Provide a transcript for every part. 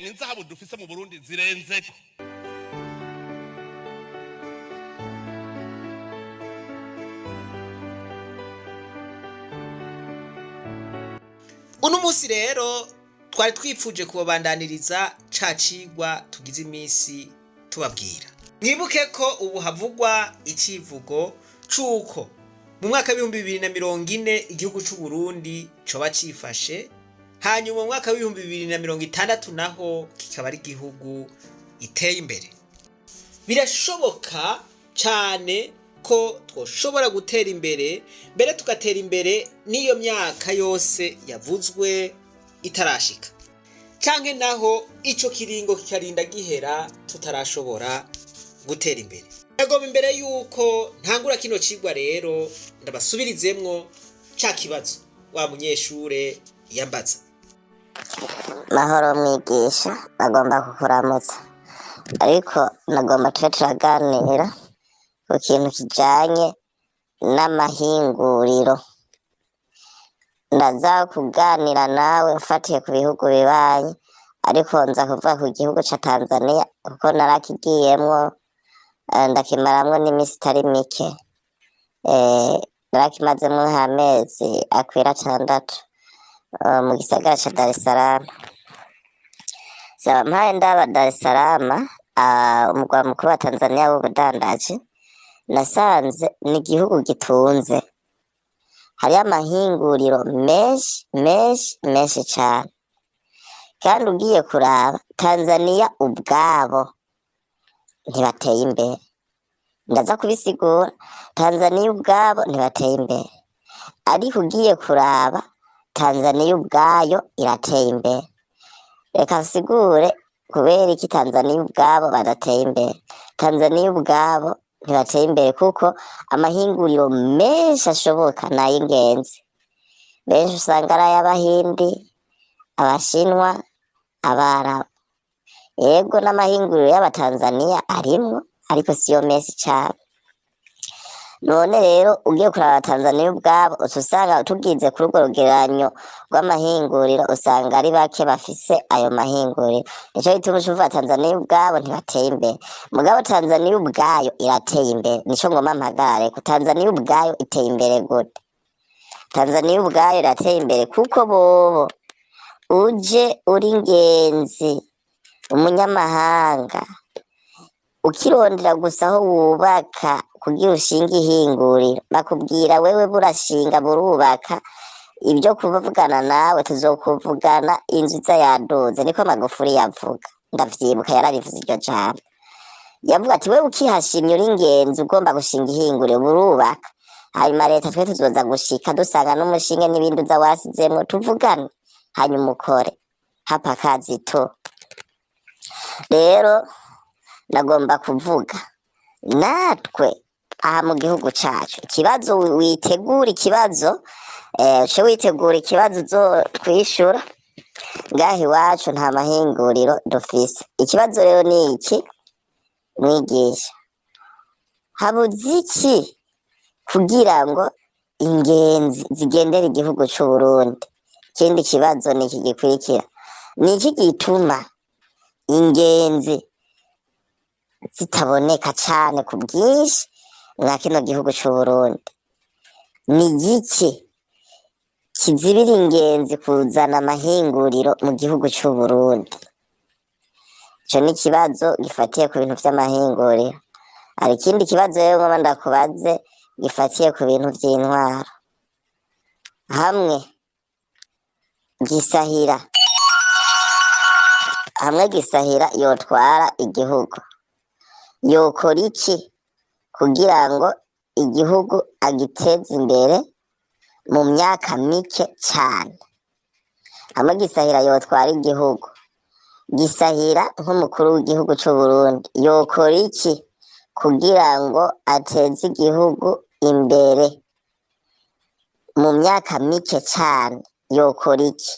n'inzahabu dufise mu Burundi zirenzeko. Uno musi rero twari twifuje kubabandaniriza ca cigwa tugize imisi tubabwira. Mwibuke ko ubu havugwa icivugo cuko mu mwaka w'ibihumbi 2040 igihugu c'u Burundi coba cifashe, hanyuma mu mwaka w'ibihumbi 2060 naho kikaba ari igihugu iteye imbere. Birashoboka cane ko twoshobora gutera imbere, mbere tugatera imbere n'iyo myaka yose yavuzwe itarashika, canke naho ico kiringo kikarinda gihera tutarashobora gutera imbere. Nagomba imbere yuko ntangura kino cigwa rero ndabasubirizemwo ca kibazo wa munyeshure yambaza. Mahoro mwigisha, nagomba kukuramutsa, ariko nagomba turaganira ku kintu kijanye n'amahinguriro. Ndaza kuganira nawe mfatiye ku bihugu bibanyi, ariko nza kuva ku gihugu ca Tanzania kuko narakigiyemwo ndakimaramwo n'imisi itari mike. Narakimazemwo nk'amezi akwira 6 mu gisagara ca Dar es Salaam. Mpaye ndaba Dar es Salaam, umugwa mukuru wa Tanzania w'ubudandaji, nasanze ni igihugu gitunze. Hariyo amahinguriro menshi cane, kandi ugiye kuraba Tanzania ubwabo ntibateye imbere. Ndaza kubisigura, Tanzania ubwabo ntibateye imbere, ariko ugiye kuraba Tanzania ubwayo irateye imbere. Reka nsigure kubera iki Tanzania ubwabo badateye imbere. Tanzania ubwabo ntibateye imbere kuko amahinguriro menshi ashoboka n'ay'ingenzi. Benshi usanga ari ay'Abahindi, Abashinwa, Abarabu. Yego n'amahinguriro y'Abatanzania arimwo, ariko siyo menshi cane. None rero ugiye kuraba Tanzania ubwabo usanga tugize kuri urwo rugeranyo rw'amahinguriro usanga ari bake bafise ayo mahinguriro. Nico gituma ucuva Tanzania ubwabo ntibateye imbere. Mugabo Tanzania ubwayo irateye imbere. Nico ngoma mpagare ko Tanzania ubwayo iteye imbere gute? Tanzania ubwayo irateye imbere kuko bobo uje uri ingenzi, umunyamahanga, ukirondera gusa aho wubaka kugira ushinga ihinguriro, bakubwira wewe burashinga burubaka, ibyo kuvugana nawe tuzokuvugana inzu iza yadoze. Niko Magufuli yavuga, ndavyibuka yarabivuze iryo jambo. Yavuga ati wewe ukihashimye uri ingenzi ugomba gushinga ihinguriro burubaka, hanyuma leta twe tuzoza gushika dusanga n'umushinge n'ibindi uza wasizemwo tuvugane, hanyuma ukore hapa akazi to. Rero nagomba kuvuga natwe aha mu gihugu cacu ikibazo witegura ikibazo witegura ikibazo uzo kwishura. Ngaha iwacu nta mahinguriro dufise. Ikibazo rero ni iki mwigisha? Habuze iki kugira ngo ingenzi zigendere igihugu c'u Burundi? Ikindi kibazo ni iki gikurikira: ni iki gituma ingenzi zitaboneka cane ku bwinshi mwa kino gihugu c'u Burundi? Ni iki kizibira ingenzi kuzana amahinguriro mu gihugu c'u Burundi? Ico ni ikibazo gifatiye ku bintu vy'amahinguriro. Hari ikindi kibazo rero ngoma ndakubaze gifatiye ku bintu vy'intwaro. Hamwe gisahira yotwara igihugu, yokora iki kugira ngo igihugu agiteze imbere mu myaka mike cane? Hamwe gisahira yotwara igihugu, gisahira nk'umukuru w'igihugu c'u Burundi yokora iki kugira ngo ateze igihugu imbere mu myaka mike cane? Yokora iki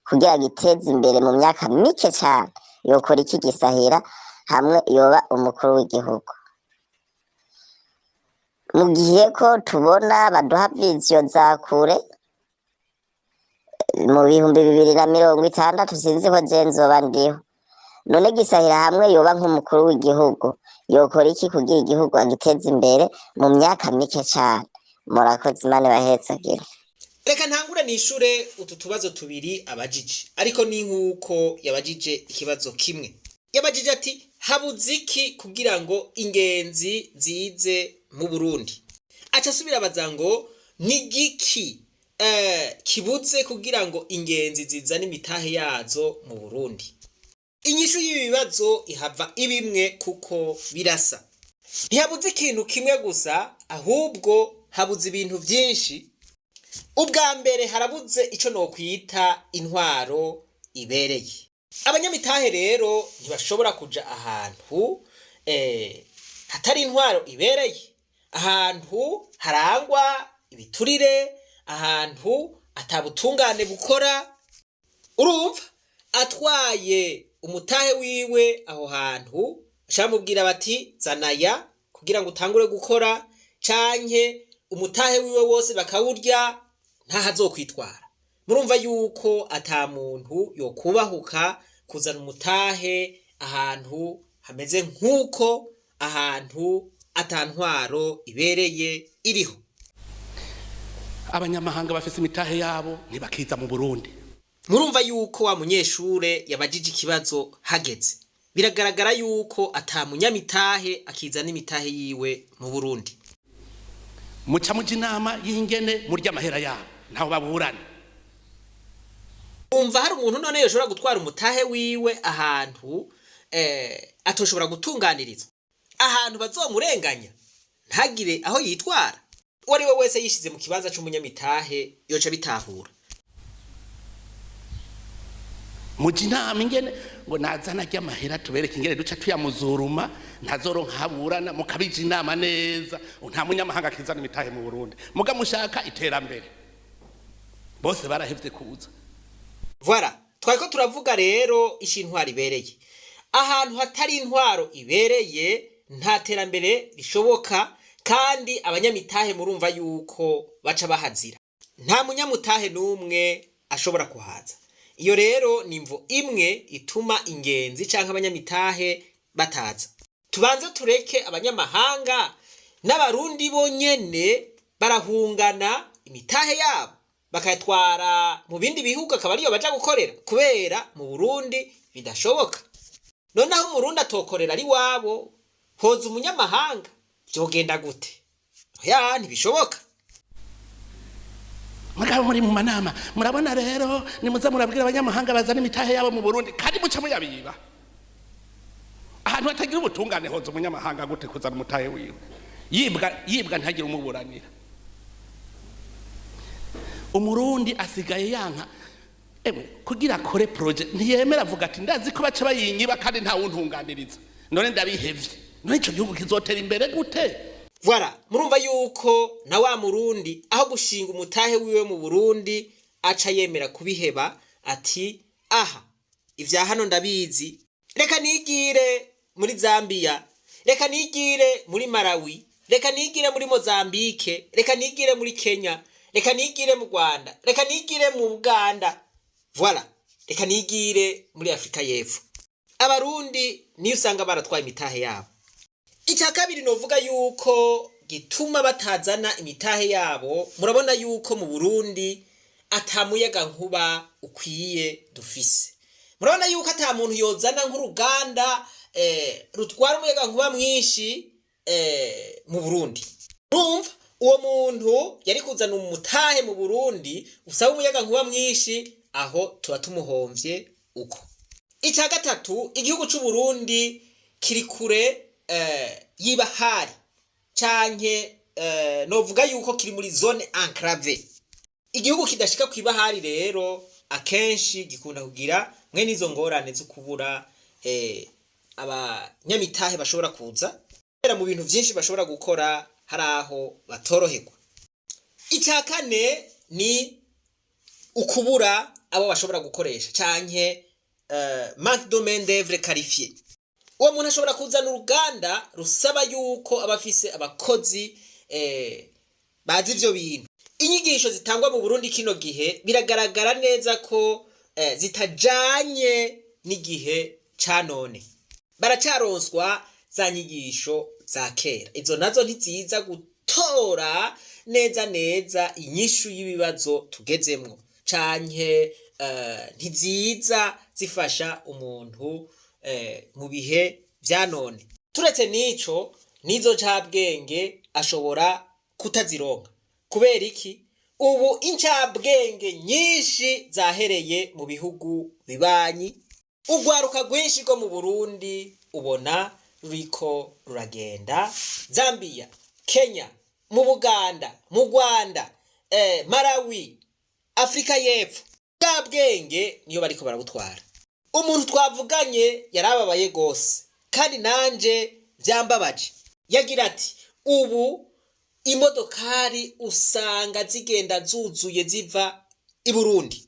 kugira giteze imbere mu myaka mike cane? Yokora iki gisahira hamwe yoba umukuru w'igihugu? Mu gihe ko tubona baduha viziyo za kure mu 2060 sinzi ko je nzoba ndiho. None gisahira hamwe yoba nk'umukuru w'igihugu yokora iki kugira igihugu agiteza imbere mu myaka mike cane? Murakoze, Imana ibahezagire. reka ntangure nishure utu tubazo tubiri abajije, ariko ni nk'uko yabajije ikibazo kimwe. Yabajije ati habuze iki kugira ngo ingenzi zize mu Burundi? Aca asubira abaza ngo ni giki kibuze kugira ngo ingenzi zizane imitahe yazo mu Burundi? Inyishu y'ibi bibazo ihava ibimwe kuko birasa. Ntihabuze ikintu kimwe gusa, ahubwo habuze ibintu byinshi. Ubwa mbere harabuze ico nokwita intwaro ibereye. Abanyamitahe rero ntibashobora kuja ahantu hatari intwaro ibereye, ahantu harangwa ibiturire, ahantu atabutungane bukora. Urumva atwaye umutahe wiwe aho hantu shamubwira bati zanaya kugira ngo utangure gukora, canke umutahe wiwe wose bakawurya, ntahazokwitwara. Murumva yuko ata muntu yokubahuka kuzana umutahe ahantu hameze nk'uko, ahantu atantwaro ibereye iriho. abanyamahanga bafise imitahe yabo ntibakiza mu Burundi. Murumva yuko wa munyeshure yabajije ikibazo hageze. Biragaragara yuko ata munyamitahe akiza n'imitahe yiwe mu Burundi. Muca muja inama y'ingene murya amahera yabo ntaho baburana. Umva hari umuntu none yoshobora gutwara umutahe wiwe ahantu atoshobora gutunganirizwa, ahantu bazomurenganya ntagire aho yitwara. Wari we wese yishize mu kibanza c'umunyamitahe yoca bitahura. Muja inama ingene ngo nazana ry'amahera tubereke ingene duca tuyamuzuruma ntazoronka haburana, mukabija inama neza. Nta munyamahanga akizana imitahe mu Burundi, muga mushaka iterambere. Bose barahevye kuza. Voilà, twariko turavuga rero ishintwaro ibereye. Ahantu hatari intwaro ibereye nta terambere rishoboka, kandi abanyamitahe murumva yuko baca bahazira. Nta munyamutahe n'umwe ashobora kuhaza. Iyo rero nimvo imwe ituma ingenzi canke abanyamitahe bataza. Tubanze tureke abanyamahanga n'abarundi bonyene barahungana imitahe yabo bakayatwara mu bindi bihugu, akaba ariyo baja gukorera, kubera mu Burundi bidashoboka. Noneho umurundi atokorera ari wabo, hoza umunyamahanga, vyogenda gute? Ya ntibishoboka. Mugabo muri mu manama murabona rero nimuza murabwira abanyamahanga bazana imitahe yabo mu Burundi, kandi muca muyabiba. Ahantu hatagira ubutungane hoza umunyamahanga gute kuzana umutahe wiwe? Yibwa ntagira umuburanira. Umurundi asigaye yanka kugira kore project ntiyemera, avuga ati ndazi ko baca bayinyiba kandi nta wuntunganiriza, none ndabihevye, none ico gihugu kizotera imbere gute? Voilà, murumva yuko na wa murundi aho gushinga umutahe wiwe mu Burundi aca yemera kubiheba, ati aha ivya hano ndabizi, reka nigire muri Zambia, reka nigire muri Malawi, reka nigire muri Mozambique, reka nigire muri Kenya, reka nigire mu Rwanda, reka nigire mu Uganda. Voilà, reka nigire muri Afrika y'Epfo. Abarundi niyo usanga baratwaye imitahe yabo. Icya kabiri novuga yuko gituma batazana imitahe yabo, murabona yuko mu Burundi atamuyaga nkuba ukwiye dufise. Murabona yuko ata muntu yozana nk'uruganda rutwara umuyaga nkuba mwinshi mu Burundi. Numva uwo muntu yari kuzana umutahe mu Burundi usaba umuyaga nkuba mwinshi, aho tuba tumuhomvye uko. Icya gatatu, igihugu c'u Burundi kiri kure y'ibahari, canke novuga yuko kiri muri zone enclave. Igihugu kidashika kw'ibahari rero akenshi gikunda kugira mwene izo ngorane zo kubura abanyamitahe bashobora kuza, era mu bintu vyinshi bashobora gukora hari aho batoroherwa. Icya kane ni ukubura abo bashobora gukoresha, canke manque de main d'œuvre qualifiée. Uwo muntu ashobora kuzana uruganda rusaba yuko abafise abakozi bazi ivyo bintu. inyigisho zitangwa mu Burundi kino gihe biragaragara neza ko zitajanye n'igihe ca none. Baracaronswa za nyigisho za kera. Izo nazo ntiziza gutora neza neza inyishu y'ibibazo tugezemwo, canke ntiziza zifasha umuntu mu bihe vya none. Turetse n'ico, n'izo ncabwenge ashobora kutazironka. Kubera iki? Ubu incabwenge nyinshi zahereye mu bihugu bibanyi. Urwaruka rwinshi rwo mu Burundi ubona ruriko ruragenda Zambia, Kenya, mu Buganda, mu Rwanda, Malawi, Afrika y'Epfo. Bwa bwenge niyo bariko barabutwara. Umuntu twavuganye yarababaye gose kandi nanje vyambabaje. Yagira ati ubu imodokari usanga zigenda zuzuye ziva i Burundi.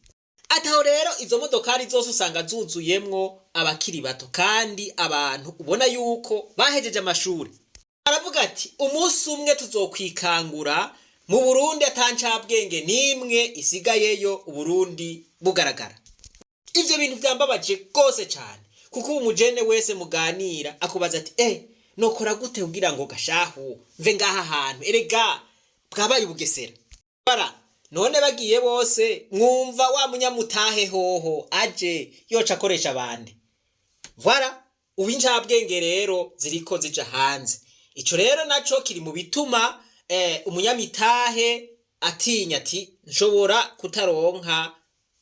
Ataho rero izo modokari zose usanga zuzuyemwo abakiri bato kandi abantu ubona yuko bahejeje amashuri. Aravuga ati umunsi umwe tuzokwikangura mu Burundi atancabwenge nimwe isigayeyo Uburundi bugaragara. Ivyo bintu vyambabaje gose cyane kuko umujene wese muganira akubaza ati nokora gute kugira ngo gashahu mve ngaha hantu erega bwabaye Bugesera. Bara none bagiye bose mwumva wa munyamutahe hoho aje yoca akoresha abandi. Vara ubincabwenge rero ziriko zija hanze. Ico rero naco kiri mu bituma umunyamitahe atinya ati nshobora kutaronka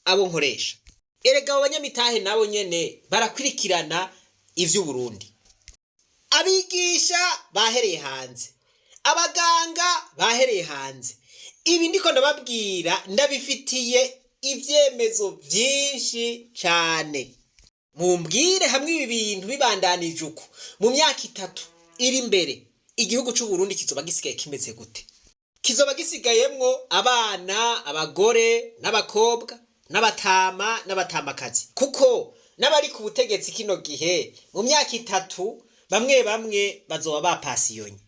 abo nkoresha. Erega abanyamitahe nabo nyene barakwirikirana ivyo Burundi. Abigisha bahereye hanze, abaganga bahereye hanze. Ibi ndiko ndababwira ndabifitiye ivyemezo vyinshi cyane. Mumbwire hamwe ibi bintu bibandanije uko mu myaka 3 iri imbere igihugu cy'u Burundi kizoba gisigaye kimeze gute? Kizoba gisigayemwo abana, abagore, n'abakobwa, n'abatama, n'abatamakazi. Kuko n'abari ku butegetsi kino gihe mu myaka 3 bamwe bazoba bapasiyonye.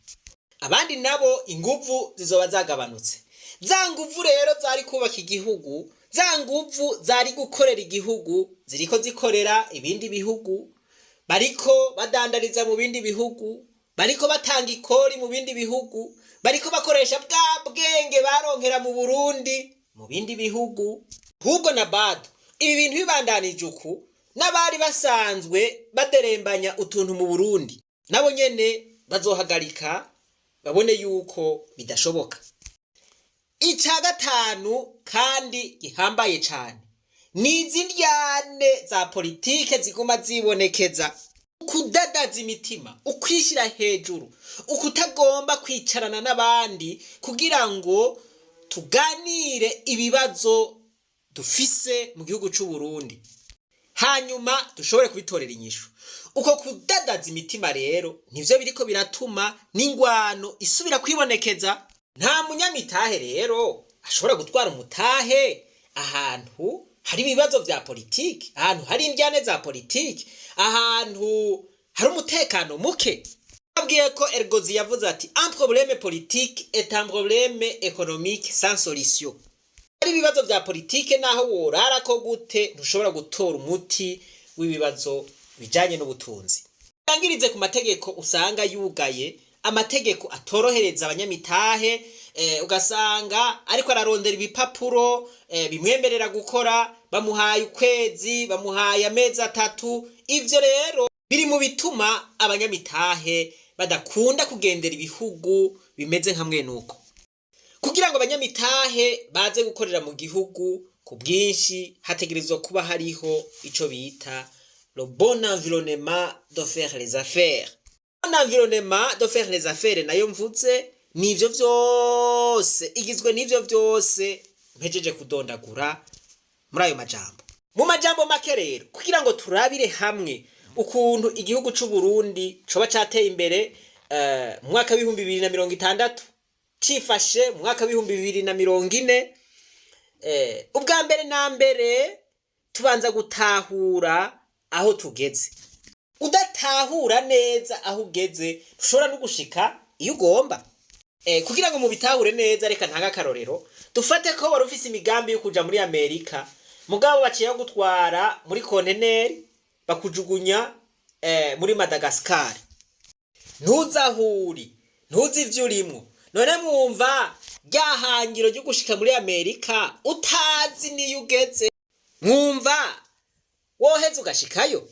Abandi nabo inguvu zizoba zagabanutse. Za nguvu rero zari kubaka igihugu, za nguvu zari gukorera igihugu, ziriko zikorera ibindi bihugu, bariko badandariza mu bindi bihugu, bariko batanga ikori mu bindi bihugu, bariko bakoresha bwa bwenge baronkera mu Burundi mu bindi bihugu. Hubwo na bado ibi bintu bibandanije uku n'abari basanzwe baderembanya utuntu mu Burundi nabo nyene bazohagarika babone yuko bidashoboka. Ica gatanu kandi gihambaye cyane nizi ndyane za politike ziguma zibonekeza, ukudadaza imitima, ukwishira hejuru, ukutagomba kwicarana n'abandi kugira ngo tuganire ibibazo dufise mu gihugu cy'u Burundi hanyuma dushobore kubitorera inyishu. Uko kudadaza imitima rero nivyo biriko biratuma n'ingwano isubira kwibonekeza. Nta munyamitahe rero ashobora gutwara umutahe ahantu hari ibibazo vya politiki, ahantu hari indyane za politiki, ahantu hari umutekano muke. Abwiye ko Ergozi yavuze ati un problème politique est un problème économique sans solution. Ari ibibazo vya politike naho worara ko gute ntushobora gutora umuti w'ibibazo bijanye n'ubutunzi. Tangirize ku mategeko usanga yugaye, amategeko atorohereza abanyamitahe, ugasanga ariko ararondera ibipapuro bimwemerera gukora, bamuhaye ukwezi, bamuhaye amezi 3. Ivyo rero biri mu bituma abanyamitahe badakunda kugendera ibihugu bimeze nka mwenuko. Kugira ngo abanyamitahe baze gukorera mu gihugu ku bwinshi hategerezwa kuba hariho ico bita le bon environnement de faire les affaires. Bon environnement de faire les affaires nayo mvuze nivyo vyose, igizwe nivyo vyose mpejeje kudondagura muri ayo majambo. Mu majambo make rero kugira ngo turabire hamwe ukuntu igihugu cy'u Burundi coba cateye imbere mu mwaka wa 2060 cifashe mu mwaka wa 2040, ubwa mbere na mbere tubanza gutahura aho tugeze. Udatahura neza aho ugeze ushobora no gushika iyo ugomba. Kugira ngo mubitahure neza reka ntanga akarorero dufate ko wari ufise imigambi yo kuja muri Amerika mugabo baciye gutwara muri konteneri bakujugunya muri Madagascar, ntuzahuri ntuzi ivyo urimwo. None mwumva ryahangiro ryo gushika muri Amerika utazi niyo ugeze, mwumva woheze ugashikayo?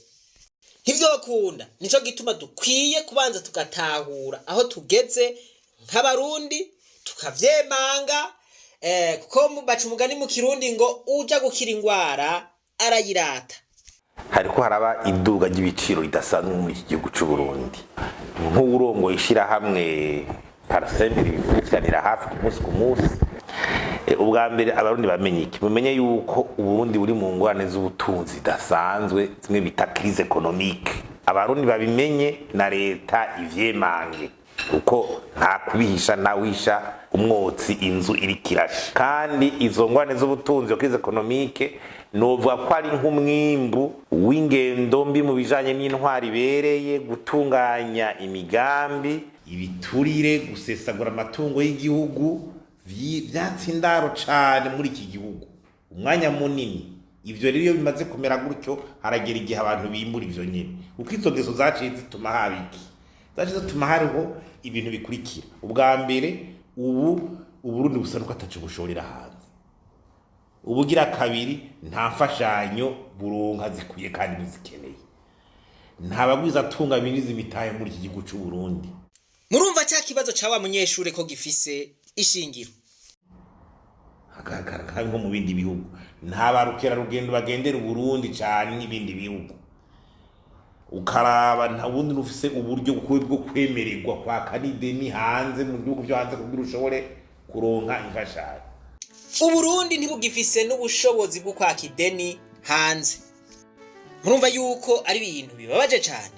Ntivyokunda. Nico gituma dukwiye kubanza tugatahura aho tugeze nk'abarundi, tukavyemanga, kuko baca umugani mu Kirundi ngo uja gukira ingwara arayirata. Hariko haraba iduga ry'ibiciro ridasanzwe muri iki gihugu cy'u Burundi. Nk'urongo ishira hamwe parcelle bikurikiranira hafi ku munsi. Ubwa mbere abarundi bamenye iki, mumenye yuko Uburundi buri mu ngorane z'ubutunzi dasanzwe, zimwe bita crise économique. Abarundi babimenye na leta ivyemange, uko nta kubihisha nawisha umwotsi inzu iri kirashe. Kandi izo ngorane z'ubutunzi, crise économique, novuga ko ari nk'umwimbu w'ingendo mbi mu bijanye n'intwari ibereye, gutunganya imigambi, ibiturire, gusesagura amatungo y'igihugu, vyatsindaro cane muri iki gihugu umwanya munini. Ivyo rero iyo bimaze kumera gutyo haragera igihe abantu bimbura ivyo nyene, uko izo ngeso zaciye zituma haba iki, zaciye zituma hariho ibintu bikurikira. Ubwa mbere, Uburundi busa nuko ataco bushorera hanze. Ubugira kabiri, nta mfashanyo buronka zikwiye kandi bizikeneye, nta bagwiza atunga biniza imitahe muri iki gihugu cy'u Burundi. Murumva cya kibazo ca wa munyeshure ko gifise ishingiro. Hagaragara nko mu bindi bihugu, nta barukera rugendo bagendera Burundi cyane n'ibindi bihugu. Ukaraba nta wundi ufise uburyo bwo kwemererwa kwa kanideni hanze mu bihugu byo hanze kugira ushobore kuronka imfashanyo. Uburundi ntibugifise n'ubushobozi bwo kwaka ideni hanze. Murumva yuko ari ibintu bibabaje cyane.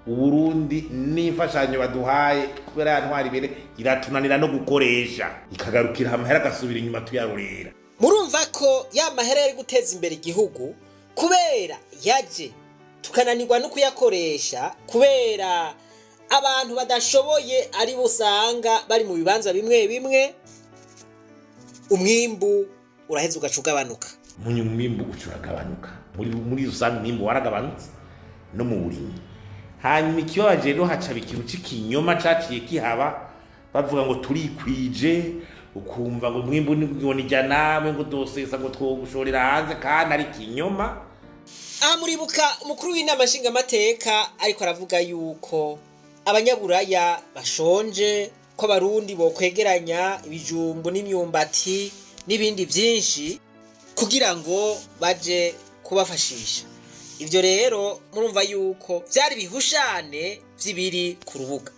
Uburundi n'imfashanyo baduhaye kubera yantwari bere iratunanira no gukoresha, ikagarukira amahera gasubira inyuma tuyarorera. Murumva ko ya mahera yari guteza imbere igihugu kubera yaje tukananirwa no kuyakoresha kubera abantu badashoboye ari busanga bari mu bibanza bimwe bimwe, umwimbu uraheze ugacugabanuka. Umwimbu ucuragabanuka muri usanga umwimbu waragabanutse no mu burimyi. Hanyuma ikibabaje rero haca ikintu c'ikinyoma caciye kihaba, bavuga ngo turikwije, ukumva ngo umwimbu nibonija nawe ngo dosesa ngo twogushorera hanze, kandi ari kinyoma. Muribuka umukuru w'inama nshingamateka ariko aravuga yuko abanyaburaya bashonje, ko abarundi bokwegeranya ibijumbu n'imyumbati n'ibindi byinshi kugira ngo baje kubafashisha. Ivyo rero murumva yuko vyari bihushane vy'ibiri ku rubuga.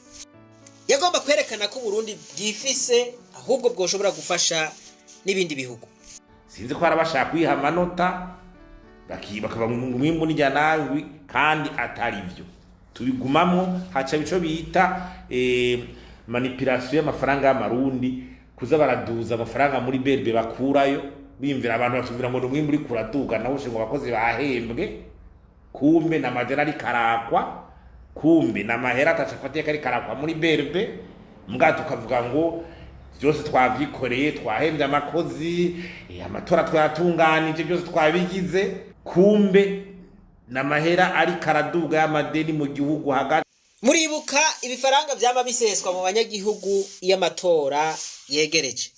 Yagomba kwerekana ko Burundi bwifise ahubwo bwoshobora gufasha n'ibindi bihugu. Sinzi ko arabashaka kwiha amanota bakaba mu mwimbu n'ijanawi kandi atari ivyo. Tubigumamwo haca bico bita manipulation y'amafaranga y'amarundi, kuza baraduza amafaranga muri berbe bakurayo bimvira abantu batubwira ngo umwimbu uri kuraduga naho ngo abakozi bahembwe, kumbe na majana ari karakwa, kumbe na mahera atacafatiye kari karakwa muri berbe. Mbwa tukavuga ngo byose twavyikoreye, twahembye amakozi, amatora twatunganije, byose twabigize, kumbe na mahera ari karaduga y'amadeni mu gihugu hagati. Muribuka ibifaranga vyama biseswa mu banyagihugu iyo amatora yegereje.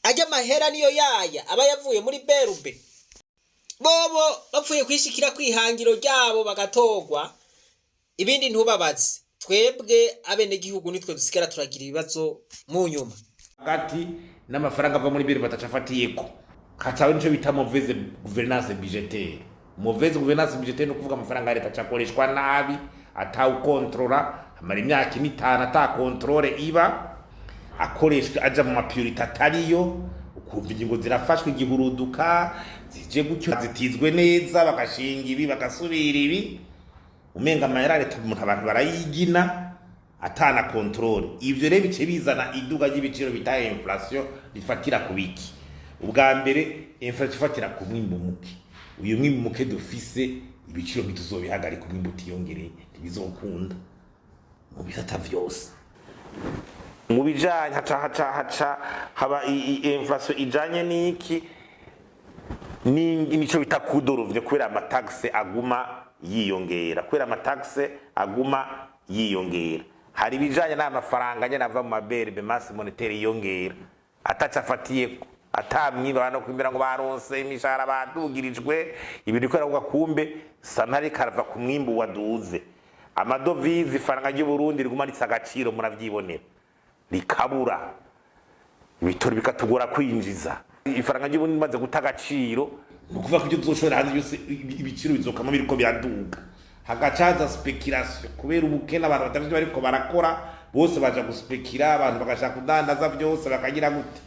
Ajya mahera niyo yaya aba yavuye muri berube, bobo bapfuye kwishikira kwihangiro ryabo bagatogwa, ibindi ntubabaze. Twebwe abene gihugu nitwe dusigara turagira ibibazo mu nyuma. Hagati n'amafaranga ava muri berube atacafatiyeko, hatawe nico bita mauvaise gouvernance budgétaire. Mauvaise gouvernance budgétaire no kuvuga amafaranga ya leta acakoreshwa nabi, atawukontrola, amara imyaka 5 ata controle iba, akoreshwa aja mu mapriorité atariyo, ukumva ingingo zirafashwe igihuruduka, zije gutyo zitizwe neza, bagashinga ibi bagasubira ibi, umenga amahera leta umuntu abantu barayigina atana controle. Ivyo rero bice bizana iduga ry'ibiciro bita inflation rifatira ku biki. Ubwa mbere inflation ifatira ku mwimbu muke. Uyu mwimbu muke dufise ibiciro bituzobihagarika, umwimbu utiyongereye ntibizokunda mu bisata vyose. mu bijanye haca haba inflation ijanye n'iki nico bita kudorovye kubera amataxe aguma yiyongera hari bijanye n'amafaranga nyene ava mu maberbe masse monétaire yiyongera ataca afatiyeko atamwiba no kwimera ngo baronse imishahara badugirijwe ibintu bikorerwa kumbe sanari karava ku mwimbu waduze amadovize ifaranga ry'u Burundi riguma ritsa agaciro muravyibonera rikabura ibitoro bikatugora kwinjiza ifaranga ry'u Burundi maze guta agaciro nukuvuga ko ibyo tuzoshora hanze byose ibiciro bizokama biriko biraduga hagacaza speculation kubera ubukene abantu batavye bariko barakora bose baja guspekira abantu bagashaka kudandaza byose bakagira gute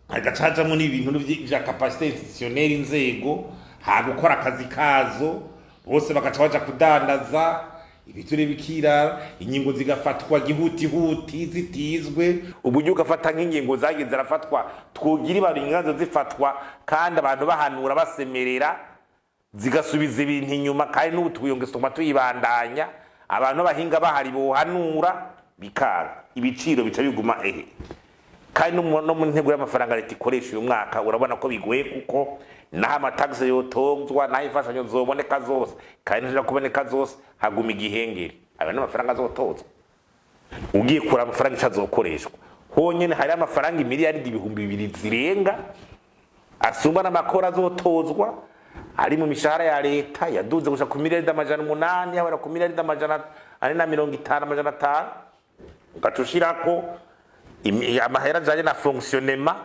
hagacajamo n'ibintu vya capacité institutionnelle inzego ha gukora akazi kazo bose bagaca baja kudandaza ibiture bikira ingingo zigafatwa gihutihuti zitizwe uburyo ugafata nk'ingingo zagiye zarafatwa twogira ibaro inganzo zifatwa kandi abantu bahanura basemerera zigasubiza ibintu inyuma kandi n'ubu twiyongesoma tuyibandanya abantu bahinga bahari bohanura bikara ibiciro bica biguma kandi no mu ntego y'amafaranga leta ikoresha uyu mwaka urabona ko bigoye kuko naho amataxe yotozwa naho imfashanyo zoboneka zose kandi nija kuboneka zose haguma igihengeri aba n'amafaranga azotozwa ugiye kura amafaranga icazokoreshwa honyene hari amafaranga miliyaridi ibihumbi 2 zirenga asumba n'amakora azotozwa ari mu mishahara ya leta yaduze gushaka ku miliyaridi 800 yabara ku miliyaridi 450 ugacushirako amahera ajanye na fonctionnement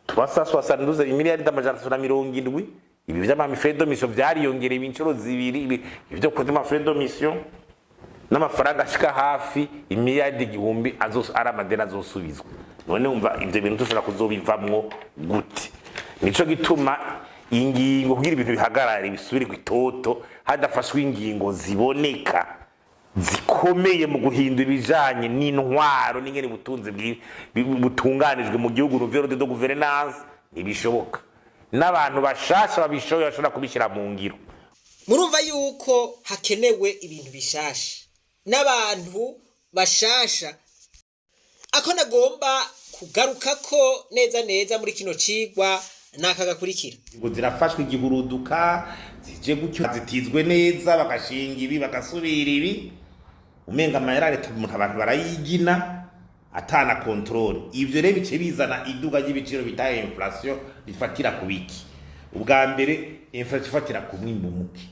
372 miliyaridi 370 ibi vy'amafrais de mission vyariyongereye inshuro zibiri ivyo kuzima amafrais de mission n'amafaranga ashika hafi imiliyaridi 1000 ari amadeni azosubizwa none umva ivyo bintu tushobora kuzobivamwo gute nico gituma ingingo kugira ibintu bihagarare bisubire kwitoto hadafashwe ingingo ziboneka zikomeye mu guhindura ibijanye n'intwaro n'ingene butunzi butunganijwe mu gihugu Nouvelle de gouvernance ntibishoboka n'abantu bashasha babishoboye bashobora kubishyira mu ngiro murumva yuko hakenewe ibintu bishasha n'abantu bashasha ako nagomba kugaruka ko neza muri kino cigwa nakagakurikira ngo zirafashwe igihuruduka zije gutyo zitizwe neza bagashinga ibi bagasubira ibi umenga amahera leta umuntu abantu barayigina atana control ivyo rero bice bizana iduga ry'ibiciro bitaye inflation bifatira ku biki ubwa mbere inflation ifatira ku mwimbu muke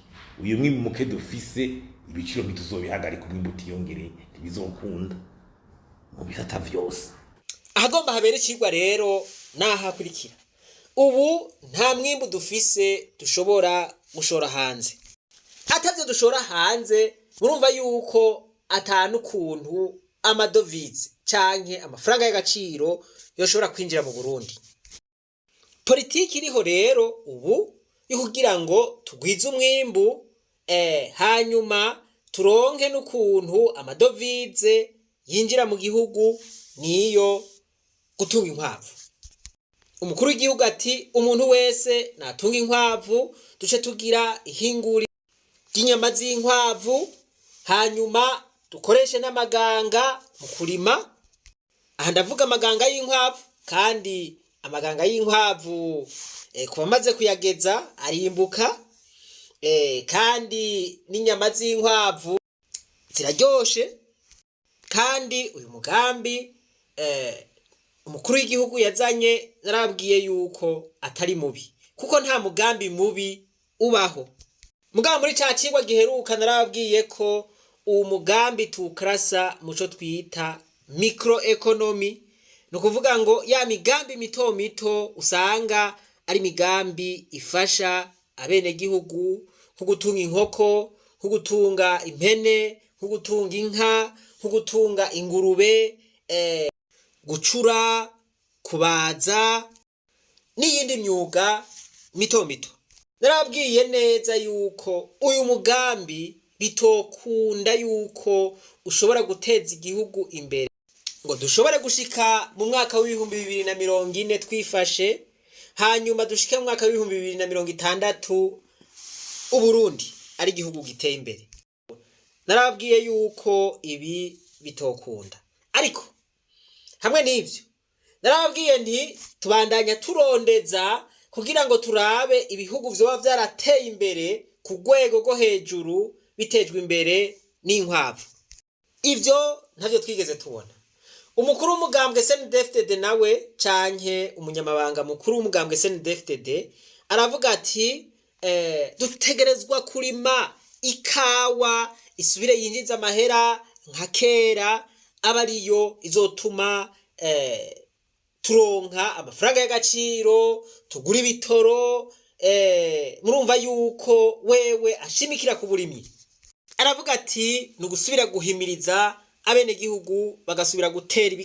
uyu mwimbu muke dufise ibiciro bituzobihagarika umwimbu utiyongereye ntibizokunda mu bisata vyose ahagomba habere cigwa rero nahakurikira ubu nta mwimbu dufise dushobora gushora hanze atavyo dushora hanze murumva yuko atanu kuntu amadovize canke amafaranga y'agaciro yoshobora kwinjira mu Burundi politiki iriho rero ubu kugira ngo tugwize umwimbu hanyuma turonke n'ukuntu amadovize yinjira mu gihugu niyo gutunga inkwavu umukuru w'igihugu ati umuntu wese natunga inkwavu duce tugira ihinguri ry'inyama z'inkwavu hanyuma dukoreshe n'amaganga mu kurima aha ndavuga amaganga y'inkwavu kandi amaganga y'inkwavu kuba amaze kuyageza arimbuka kandi n'inyama z'inkwavu ziraryoshe kandi uyu mugambi umukuru w'igihugu yazanye narabwiye yuko atari mubi kuko nta mugambi mubi ubaho mugabo muri ca cigwa giheruka narabwiye ko uwo mugambi tukrasa muco twita microeconomy no kuvuga ngo ya migambi mito mito usanga ari migambi ifasha abene gihugu nko gutunga inkoko nko gutunga impene nko gutunga inka nko gutunga ingurube gucura kubaza n'iyindi myuga mito mito narabwiye neza yuko uyu mugambi bitokunda yuko ushobora guteza igihugu imbere ngo dushobore gushika mu mwaka w'ibihumbi 2040 twifashe hanyuma dushike mu mwaka w'ibihumbi 2060 Uburundi ari igihugu giteye imbere narabwiye yuko ibi bitokunda ariko hamwe n'ivyo narababwiye nti tubandanya turondeza kugira ngo turabe ibihugu vyoba vyarateye imbere ku rwego rwo hejuru bitejwe imbere n'inkwavu. Ivyo ntavyo twigeze tubona. Umukuru w'umugambwe CNDD-FDD nawe canke umunyamabanga mukuru w'umugambwe CNDD-FDD aravuga ati dutegerezwa kurima ikawa isubire yinjiza amahera nka kera aba ariyo izotuma turonka amafaranga y'agaciro tugura ibitoro. Murumva yuko wewe ashimikira ku burimyi. Aravuga ati ni ugusubira guhimiriza abenegihugu bagasubira gutera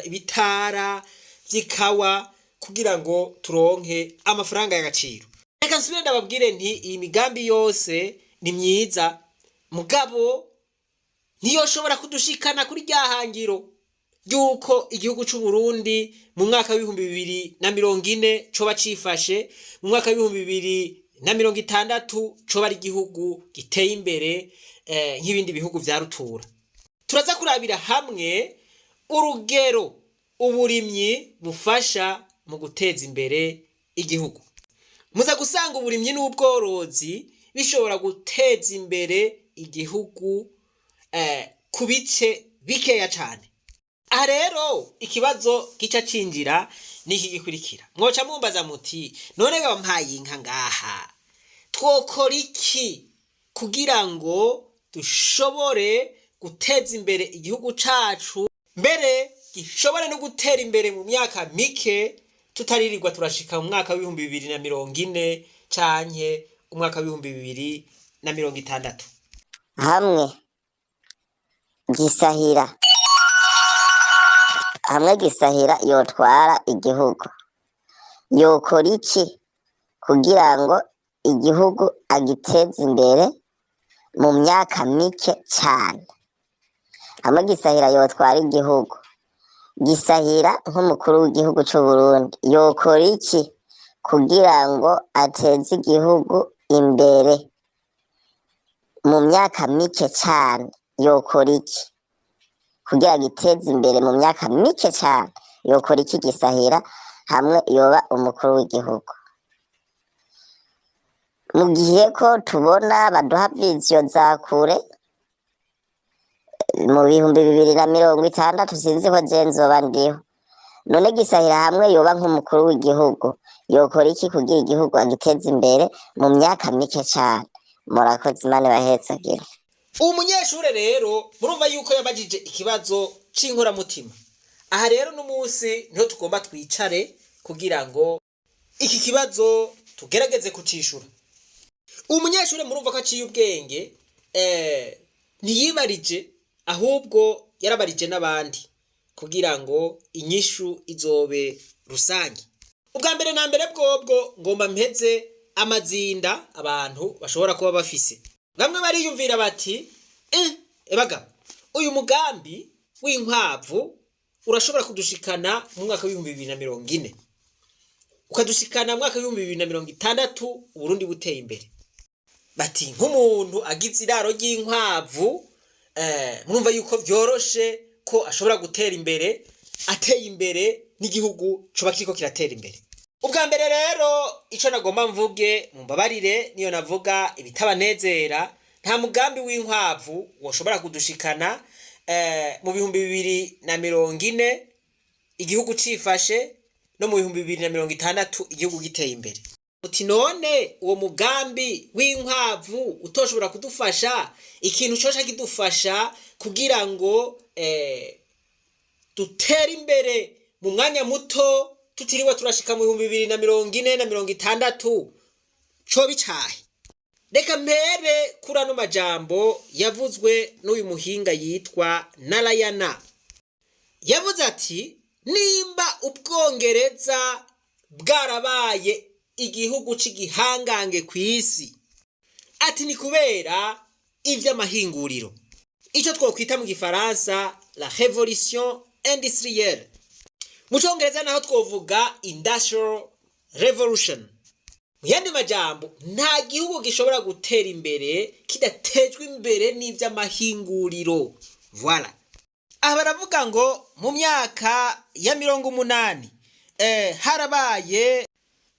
ibitara vy'ikawa kugira ngo turonke amafaranga y'agaciro. Reka nsubire ndababwire nti iyi migambi yose ni myiza mugabo ntiyoshobora kudushikana kuri rya hangiro yuko igihugu c'u Burundi mu mwaka wa 2040 coba cifashe, mu mwaka wa 2060 coba ari igihugu giteye imbere nk'ibindi bihugu vya rutura. Turaza kurabira hamwe urugero uburimyi bufasha mu guteza imbere igihugu. Muza gusanga uburimyi n'ubworozi bishobora guteza imbere igihugu ku bice bikeya cyane. Aha rero ikibazo gica cinjira niki gikurikira. Mwoca mumbaza muti none bampaye inka ngaha twokora iki kugira ngo dushobore guteza imbere igihugu cacu mbere gishobore no gutera imbere mu myaka mike tutaririrwa turashika mu mwaka wa 2040 canke umwaka wa 2060 hamwe gisahira yotwara igihugu yokora iki kugira ngo igihugu agiteze imbere mu myaka mike cyane. Hamwe gisahira yotwara igihugu, gisahira nk'umukuru w'igihugu c'u Burundi yokora iki kugira ngo ateze igihugu imbere mu myaka mike cyane. Yokora iki kugira giteze imbere mu myaka mike cyane? Yokora iki gisahira hamwe yoba umukuru w'igihugu? Mu gihe ko tubona baduha viziyo za kure mu 2060 sinzi ko nzoba ndiho. None gisahira hamwe yoba nk'umukuru w'igihugu yokora iki kugira igihugu agiteze imbere mu myaka mike cyane? Murakoze, Imana ibahezagire. Umunyeshure rero murumva yuko yabajije ikibazo c'inkoramutima. Aha rero n'umunsi niho tugomba twicare kugira ngo iki kibazo tugerageze kucishura. Umunyeshure murumva ko aciye ubwenge ntiyibarije ahubwo yarabarije n'abandi kugira ngo inyishu izobe rusange. Ubwa mbere na mbere bwobwo ngomba mpeze amazinda abantu bashobora kuba bafise. Bamwe bariyumvira bati ebaga uyu mugambi w'inkwavu urashobora kudushikana mu mwaka wa 2040 ukadushikana mu mwaka wa 2060 Burundi buteye imbere. Bati nk'umuntu agize iraro ry'inkwavu murumva yuko vyoroshe ko ashobora gutera imbere, ateye imbere n'igihugu coba kiriko kiratera imbere. Ubwa mbere rero ico nagomba mvuge mumbabarire niyo navuga ibitabanezera, nta mugambi w'inkwavu woshobora kudushikana mu 2040 igihugu cifashe no mu 2060 igihugu giteye imbere. Uti none uwo mugambi w'inkwavu utoshobora kudufasha ikintu cosha kidufasha kugira ngo dutere imbere mu mwanya muto tutiriwe turashika mu 2040 na 2060 co bicaye. Reka mpere kuri ano majambo yavuzwe n'uyu muhinga yitwa Narayana. Yavuze ati nimba Ubwongereza bwarabaye igihugu c'igihangange kw'isi ati ni kubera ivy'amahinguriro, ico twokwita mu gifaransa la révolution industrielle, mu Congereza naho twovuga industrial revolution. Mu yandi majambo nta gihugu gishobora gutera imbere kidatejwe imbere n'ivy'amahinguriro. Voilà. aha baravuga ngo mu myaka ya 80 harabaye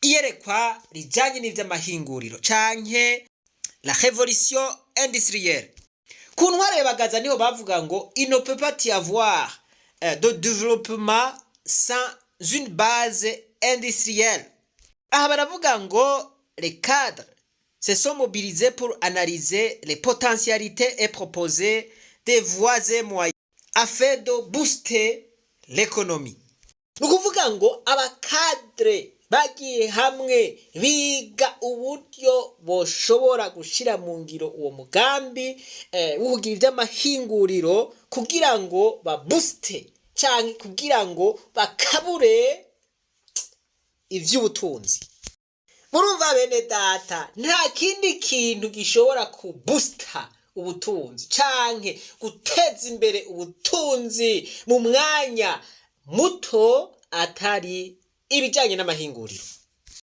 iyerekwa rijanye n'ivy'amahinguriro canke la révolution industrielle. Ku ntware Bagaza niho bavuga ngo il ne peut pas y avoir de développement sans une base industrielle. Aha baravuga ngo les cadres se sont mobilisés pour analyser les potentialités et proposer des voies et moyens afin de booster l'économie. Nukuvuga ngo abakadre bagiye hamwe biga uburyo boshobora gushira mu ngiro uwo mugambi wo kugira ivy'amahinguriro kugira ngo babooste canke kugira ngo bakabure ivy'ubutunzi. Murumva bene data, nta kindi kintu gishobora kuboosta ubutunzi canke guteza imbere ubutunzi mu mwanya muto atari ibijanye n'amahinguriro.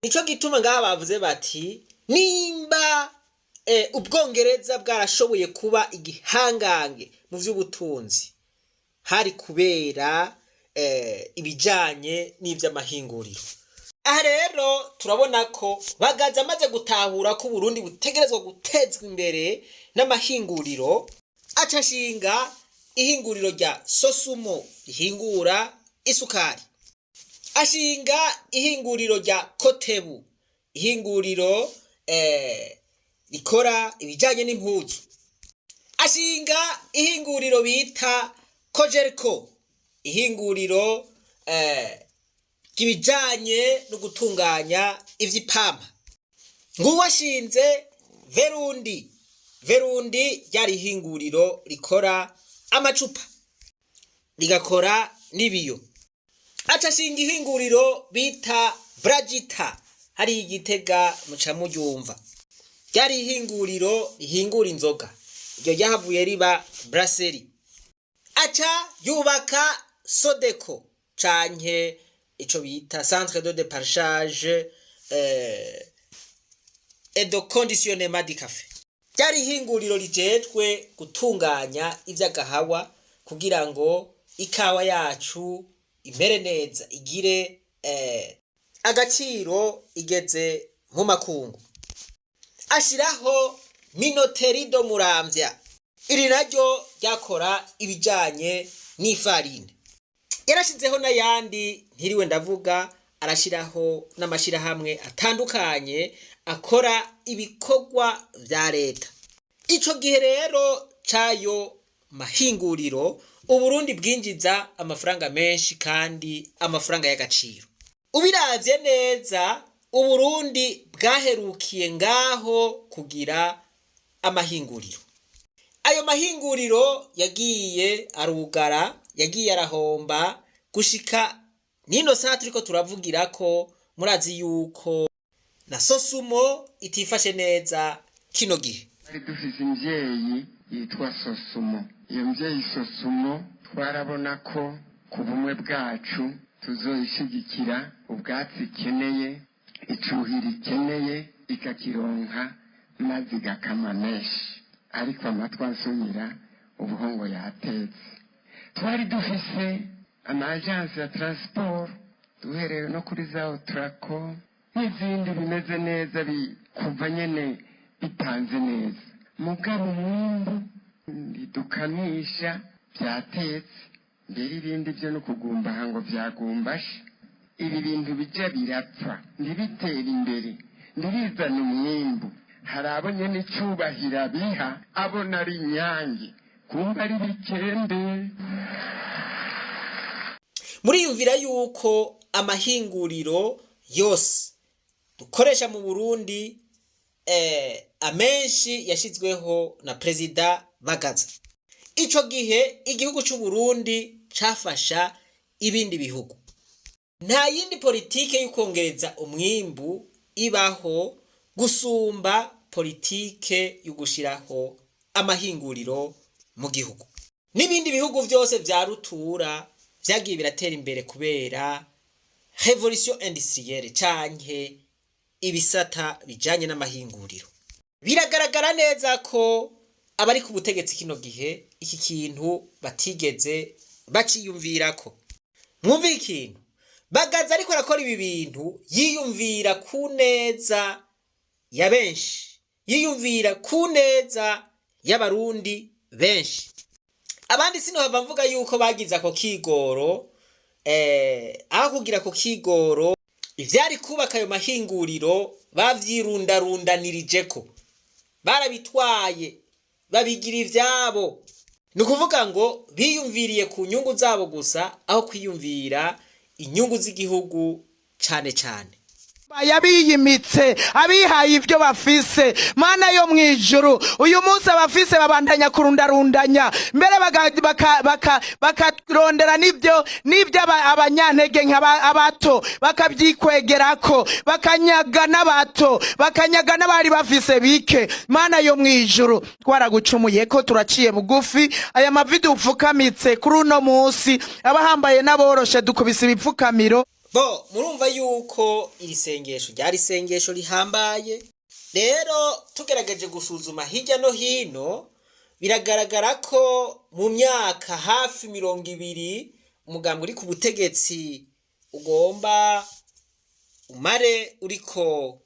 Nico gituma ngaha bavuze bati nimba Ubwongereza bwarashoboye kuba igihangange mu vy'ubutunzi hari kubera ibijanye n'ivy'amahinguriro. Aha rero turabona ko Bagaza amaze gutahura ko Burundi butegerezwa gutezwa imbere n'amahinguriro, acashinga ihinguriro rya Sosumo rihingura isukari, ashinga ihinguriro rya Kotebu, ihinguriro rikora ibijanye n'impuzu, ashinga ihinguriro bita Kojeriko, ihinguriro kibijanye no gutunganya ivy'ipampa. Nguwashinze Verundi ryari ihinguriro rikora amacupa rigakora n'ibiyo. Acashinga ihinguriro bita Bragita hari Igitega muca muryumva, ryari ihinguriro rihingura inzoga, iryo ryahavuye riba Brasserie. Aca yubaka Sodeco canke ico bita centre de déparchage et de conditionnement du café. Ryari ihinguriro rijejwe gutunganya ivy'agahawa kugira ngo ikawa yacu imere neza, igire agaciro igeze mu makungu. Ashiraho Minoterie do Muramvya, iri naryo ryakora ibijanye n'ifarine. Yarashizeho n'ayandi ntiriwe ndavuga, arashiraho n'amashirahamwe atandukanye akora ibikorwa vya leta. Ico gihe rero cayo mahinguriro Uburundi bwinjiza amafaranga menshi kandi amafaranga y'agaciro. Ubiravye neza Uburundi bwaherukiye ngaho kugira amahinguriro. Ayo mahinguriro yagiye arugara, yagiye arahomba gushika nino saa turiko turavugira ko murazi yuko na Sosumo itifashe neza kino gihe. Ari dufise imvyeyi yitwa Sosumo. Iyo mvyeyi Sosumo twarabona ko ku bumwe bwacu tuzoyishigikira, ubwatsi ikeneye, icuhira ikeneye ikakironka maze igakama menshi, ariko amatwi ansumira ubuhongo yatetse. Twari dufise amajansi ya transport duherewe no kuri za Otraco n'izindi bimeze neza kuva nyene bipanze neza. Mugabo umwimbu dukamisha byatetse, mbere ibindi byo no kugumbaha ngo vyagumbashe. Ibi bintu bija birapfa ntibitera imbere, ntibizana umwimbu. Hari abo nyene icubahira biha abona ari inyange, kumva ari bikende. Muriyumvira yuko amahinguriro yose dukoresha mu Burundi amenshi yashizweho na Perezida Bagaza. Ico gihe igihugu c'u Burundi cafasha ibindi bihugu. Nta yindi politike y'ukongereza umwimbu ibaho gusumba politike y'ugushiraho amahinguriro mu gihugu. N'ibindi bihugu vyose vya rutura vyagiye biratera imbere kubera révolution industrielle canke ibisata bijanye n'amahinguriro. Biragaragara neza ko abari ku butegetsi kino gihe iki kintu batigeze baciyumvirako. Mwumve ikintu, Bagaza ariko arakora ibi bintu yiyumvira ku neza ya benshi, yiyumvira ku neza y'abarundi benshi. Abandi sino bava mvuga yuko bagize ako kigoro, aho kugira ako kigoro ivyari kubaka ayo mahinguriro bavyirundarundanirijeko, barabitwaye babigira ivyabo. Ni ukuvuga ngo biyumviriye ku nyungu zabo gusa aho kwiyumvira inyungu z'igihugu cane cane. Yabiyimitse abihaye ivyo bafise, Mana yo mwijuru uyu munsi abafise babandanya kurundarundanya, mbere bakarondera n'ibyo abanyantege nk'abato bakavyikwegerako, bakanyaga n'abato, bakanyaga n'abari bafise bike. Mana yo mwijuru twaragucumuye ko turaciye bugufi, aya mavi dupfukamitse kuri uno munsi, abahambaye n'aboroshe dukubise ibipfukamiro. Bo murumva yuko iri sengesho ryari sengesho rihambaye. Rero tugerageje gusuzuma hirya no hino, biragaragara ko mu myaka hafi 20 umugambi uri ku butegetsi ugomba umare uriko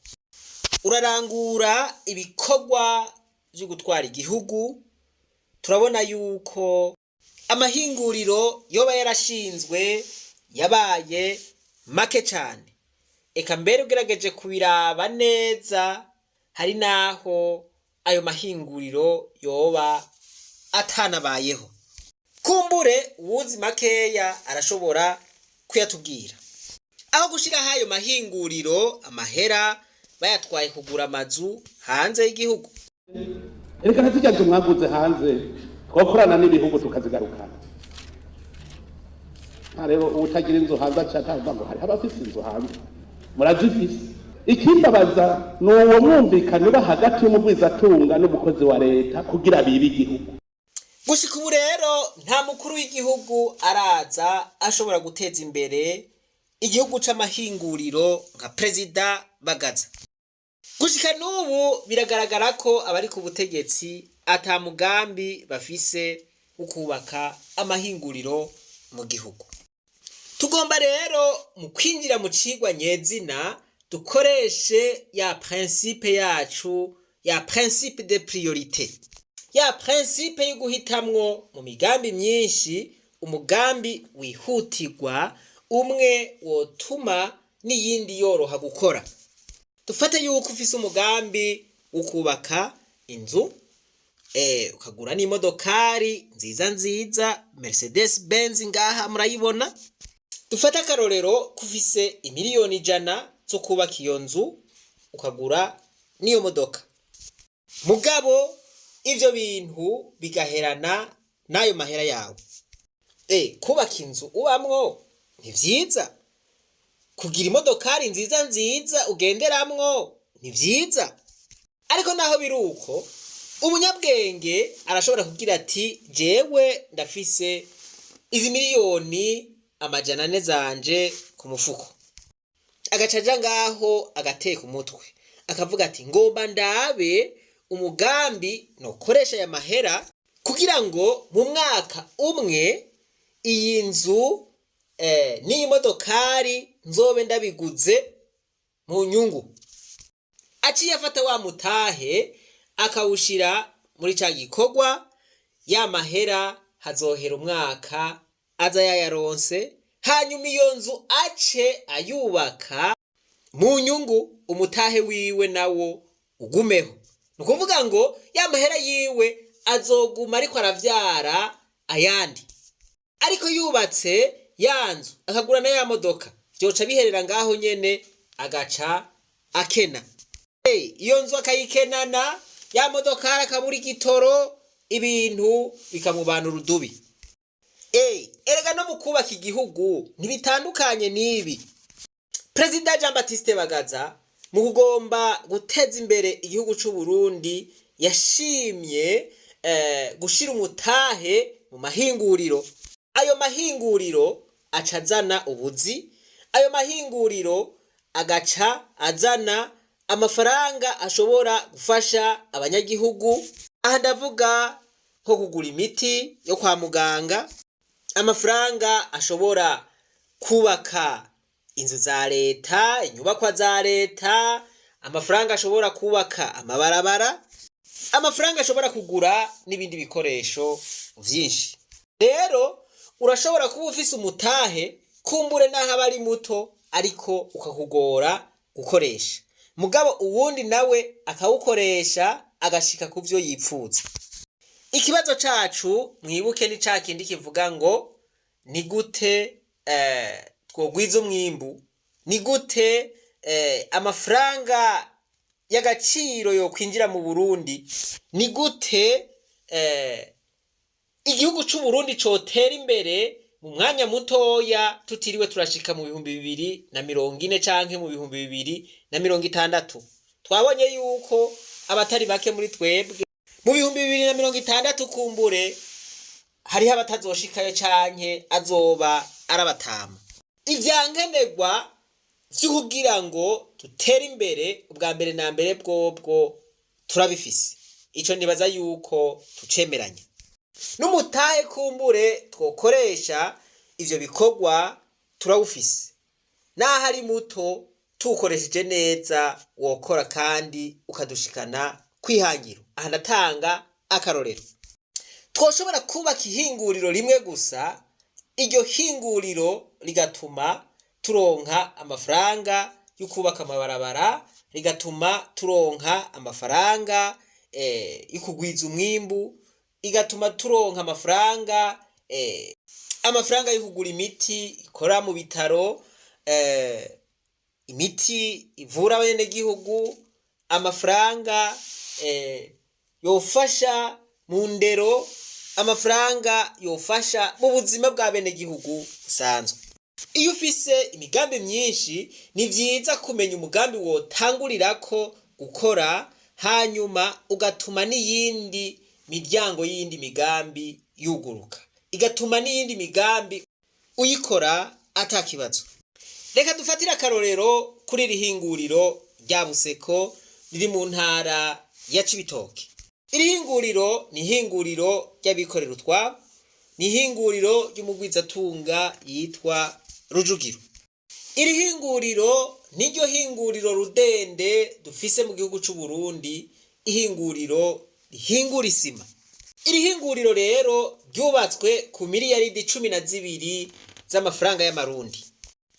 urarangura ibikorwa byo gutwara igihugu. Turabona yuko amahinguriro yoba yarashinzwe yabaye make cyane. Eka mbere ugerageje kubiraba neza, hari naho ayo mahinguriro yoba atanabayeho. Kumbure uwuzi makeya arashobora kuyatubwira. Aho gushira hayo mahinguriro amahera bayatwaye kugura amazu hanze y'igihugu. Ereka natujyaje mwaguze hanze twakorana n'ibihugu tukazigarukana. Rero utagira inzu hanze cyatanga ngo hari abafise inzu hanze murazifise. Ikimbabaza nuwo mwumvikano ba hagati y'umugwizatunga n'umukozi wa leta kugira bibe igihugu. Gushika ubu rero nta mukuru w'igihugu araza ashobora guteza imbere igihugu c'amahinguriro nka Perezida Bagaza. Gushika n'ubu biragaragara ko abari ku butegetsi ata mugambi bafise ukubaka amahinguriro mu gihugu. Tugomba rero mu kwinjira mu cigwa nyezina dukoreshe ya principe yacu, ya principe de priorité, ya principe yo guhitamwo mu migambi myinshi umugambi wihutirwa umwe wotuma n'iyindi yoroha gukora. Dufate yuko ufise umugambi ukubaka inzu, ukagura n'imodokari nziza Mercedes Benz ngaha murayibona. Dufate akarorero kufise imiliyoni 100 zo kubaka iyo nzu ukagura niyo modoka. Mugabo ivyo bintu bigaherana nayo mahera yawe. Kubaka inzu ubamwo ni vyiza, kugira imodokari nziza ugenderamwo ni vyiza. Ariko naho biruko umunyabwenge arashobora kugira ati jewe ndafise izi miliyoni 400 zanje ku mufuko, agacaja ngaho agateka umutwe akavuga ati ngomba ndabe umugambi nokoresha ya mahera kugira ngo mu mwaka umwe iyi nzu n'imodokari nzobe ndabiguze mu nyungu. Aciye afata wa mutahe akawushira muri ca gikorwa, ya mahera hazohera umwaka aza yayaronse, hanyuma iyo nzu ace ayubaka mu nyungu, umutahe wiwe nawo ugumeho. Nukuvuga ngo ya mahera yiwe azoguma ariko aravyara ayandi. Ariko yubatse ya nzu akagura na ya modoka vyoca biherera ngaho nyene agaca akena. Iyo nzu akayikenana, ya modoka akabura igitoro, ibintu bikamubana urudubi. Erega no mu kubaka igihugu ntibitandukanye n'ibi. Perezida Jean Baptiste Bagaza mu kugomba guteza imbere igihugu c'u Burundi yashimye gushira umutahe mu mahinguriro. Ayo mahinguriro acazana ubuzi, ayo mahinguriro agaca azana amafaranga ashobora gufasha abanyagihugu, aha ndavuga nko kugura imiti yo kwa muganga, amafaranga ashobora kubaka inzu za leta, inyubakwa za leta, amafaranga ashobora kubaka amabarabara, amafaranga ashobora kugura n'ibindi bikoresho vyinshi. Rero urashobora kuba ufise umutahe kumbure naho aba ari muto ariko ukakugora gukoresha, mugabo uwundi nawe akawukoresha agashika ku vyo yipfuza. Ikibazo cacu mwibuke ni ca kindi kivuga ngo ni gute twogwiza umwimbu, ni gute amafaranga y'agaciro yo kwinjira mu Burundi, ni gute igihugu c'u Burundi cotera imbere mu mwanya mutoya tutiriwe turashika mu 2040 canke mu 2060. Twabonye yuko abatari bake muri twebwe mu 2060 kumbure hariho abatazoshikayo canke azoba arabatama. Ivyankenerwa vy'ukugira ngo dutere imbere ubwa mbere na mbere bwobwo turabifise, ico nibaza yuko tucemeranya. N'umutahe kumbure twokoresha ivyo bikorwa turawufise, naho ari muto tuwukoresheje neza wokora kandi ukadushikana kwihangiro. Aha ndatanga akarorero, twoshobora kubaka ihinguriro rimwe gusa, iryo hinguriro rigatuma turonka amafaranga yo kubaka amabarabara, rigatuma turonka amafaranga yo kugwiza umwimbu, igatuma turonka amafaranga yo kugura imiti ikora mu bitaro, imiti ivura abenegihugu, amafaranga yofasha mu ndero, amafaranga yofasha mu buzima bwa benegihugu busanzwe. Iyo ufise imigambi myinshi ni vyiza kumenya umugambi wotangurirako gukora, hanyuma ugatuma n'iyindi miryango y'indi migambi yuguruka, igatuma n'iyindi migambi uyikora atakibazo. Reka dufatire akarorero kuri iri hinguriro rya Buseko riri mu ntara ya Cibitoke. Iri hinguriro ni hinguriro ry'abikorera utwabo, ni hinguriro ry'umugwizatunga yitwa Rujugiro. Iri hinguriro niryo hinguriro rudende dufise mu gihugu c'u Burundi, ihinguriro rihingura isima. Iri hinguriro rero ryubatswe ku miliyaridi 12 z'amafaranga y'amarundi.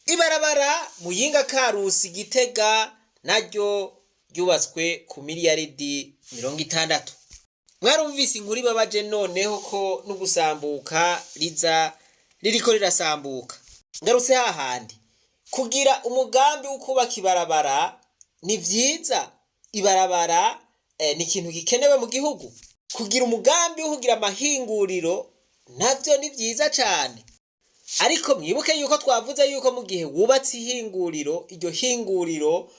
Ibarabara Muyinga Karusi Gitega naryo ryubatswe ku miliyaridi 60. Mwarumvise inkuru ibabaje noneho ko n'ugusambuka ririko rirasambuka. Ngarutse hahandi, kugira umugambi wo kubaka ibarabara ni vyiza. Ibarabara ni ikintu gikenewe mu gihugu. Kugira umugambi wo kugira amahinguriro navyo ni vyiza cane, ariko mwibuke yuko twavuze yuko mu gihe wubatse ihinguriro, iryo hinguriro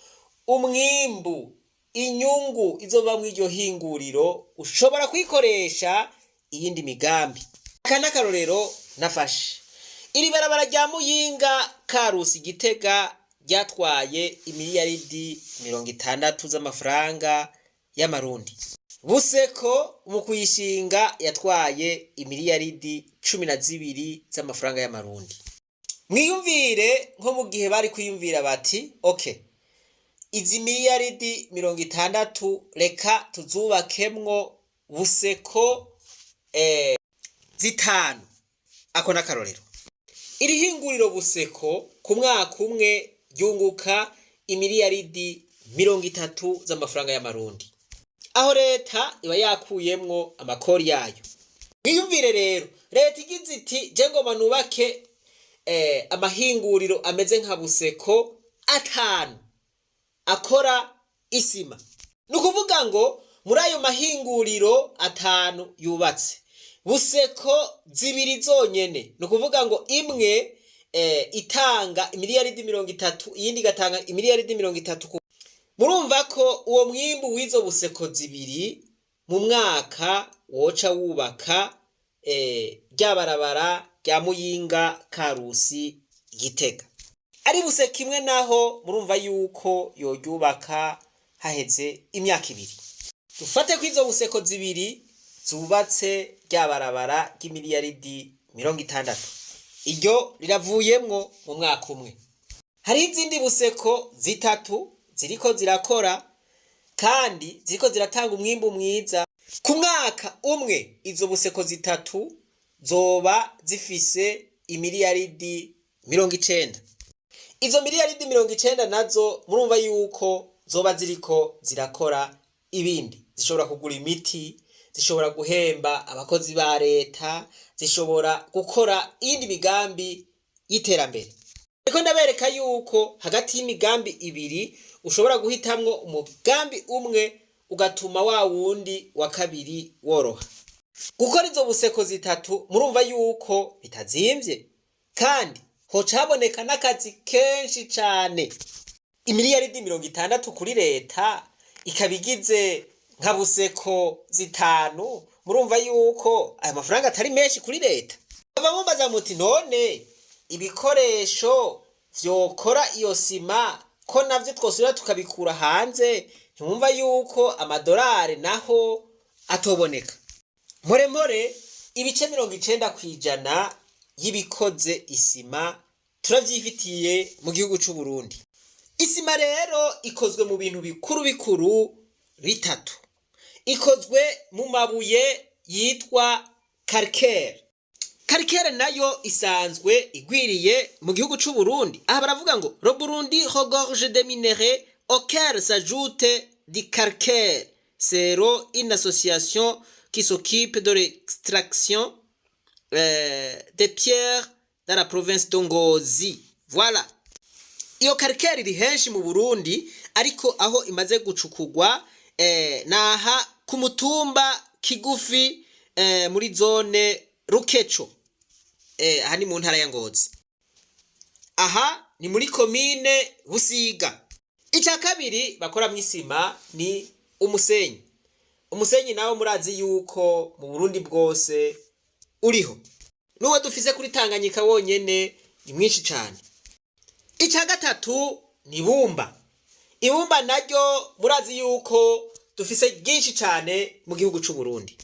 umwimbu, inyungu izova mu iryo hinguriro ushobora kwikoresha iyindi migambi. Aka n'akarorero nafashe. Iri barabara rya Muyinga Karusi Gitega ryatwaye imiliyaridi 60 z'amafaranga y'amarundi. Buseko mu kuyishinga yatwaye imiliyaridi 12 z'amafaranga y'amarundi. Mwiyumvire nko mu gihe bari kwiyumvira bati okay, izi miliyaridi 60 reka tuzubakemwo Buseko 5. Ako n'akarorero. Iri hinguriro Buseko ku mwaka umwe ryunguka imiliyaridi 30 z'amafaranga y'amarundi, aho leta iba yakuyemwo amakori yayo. Mwiyumvire rero, leta igize iti je ngoma nubake amahinguriro ameze nka Buseko 5 akora isima. Nukuvuga ngo muri ayo mahinguriro 5 yubatse, Buseko 2 zonyene, nukuvuga ngo imwe itanga imiliyaridi 30, iyindi gatanga imiliyaridi 30. Murumva ko uwo mwimbu w'izo Buseko 2 mu mwaka woca wubaka ryabarabara rya Muyinga Karusi Gitega. Ari Buseko imwe naho murumva yuko yoryubaka haheze imyaka 2. dufate ko izo buseko zibiri zubatse rya barabara ry'imiliyaridi 60, iryo riravuyemwo mu mwaka umwe. Hari izindi buseko zitatu ziriko zirakora kandi ziriko ziratanga umwimbu mwiza. Ku mwaka umwe izo buseko zitatu zoba zifise imiliyaridi 90. Izo miliyaridi 90 nazo murumva yuko zoba ziriko zirakora ibindi. Zishobora kugura imiti, zishobora guhemba abakozi ba leta, zishobora gukora iyindi migambi y'iterambere. Ariko ndabereka yuko hagati y'imigambi ibiri ushobora guhitamwo umugambi umwe ugatuma wa wundi wa kabiri woroha. Gukora izo buseko zitatu murumva yuko bitazimvye kandi hoca haboneka n'akazi kenshi cane. Imiliyaridi 60 kuri leta ikabigize nka buseko zitanu, murumva yuko aya mafaranga atari menshi kuri leta. Bava mumbaza muti none ibikoresho vyokora iyo sima ko navyo twosubira tukabikura hanze, ntimwumva yuko amadolari naho atoboneka. Mpore ibice 90% y'ibikoze isima turavyifitiye mu gihugu c'u Burundi. Isima rero ikozwe mu bintu bikuru bitatu. Ikozwe mu mabuye yitwa calcaire. Calcaire nayo isanzwe igwiriye mu gihugu c'u Burundi. Aha baravuga ngo le Burundi regorge de minéraux auxquels s'ajoute du calcaire. C'est une association qui s'occupe de l'extraction des pierres dans la province d'Ongozi. Voilà. Iyo calcaire iri henshi mu Burundi, ariko aho imaze gucukugwa naha ku mutumba Kigufi muri zone Rukeco. Aha ni mu ntara ya Ngozi. Aha ni muri komine Busiga. Icya kabiri bakora mw'isima ni umusenyi. Umusenyi nawo murazi yuko mu Burundi bwose uriho. Nuwo dufise kuri Tanganyika wonyene ni mwinshi cyane. Icya gatatu ni ibumba. Ibumba naryo murazi yuko dufise byinshi cyane mu gihugu c'u Burundi.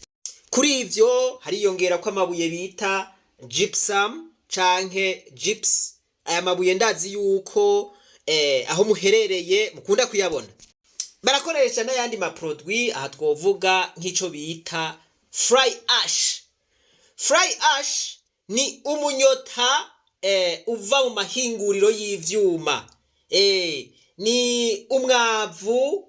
Kuri ivyo hariyongera ko amabuye bita gypsum canke gyps. Aya mabuye ndazi yuko aho muherereye mukunda kuyabona. Barakoresha n'ayandi ma produit, aha twovuga nk'ico bita fly ash. Fly ash ni umunyota uva mu mahinguriro y'ivyuma. Ni umwavu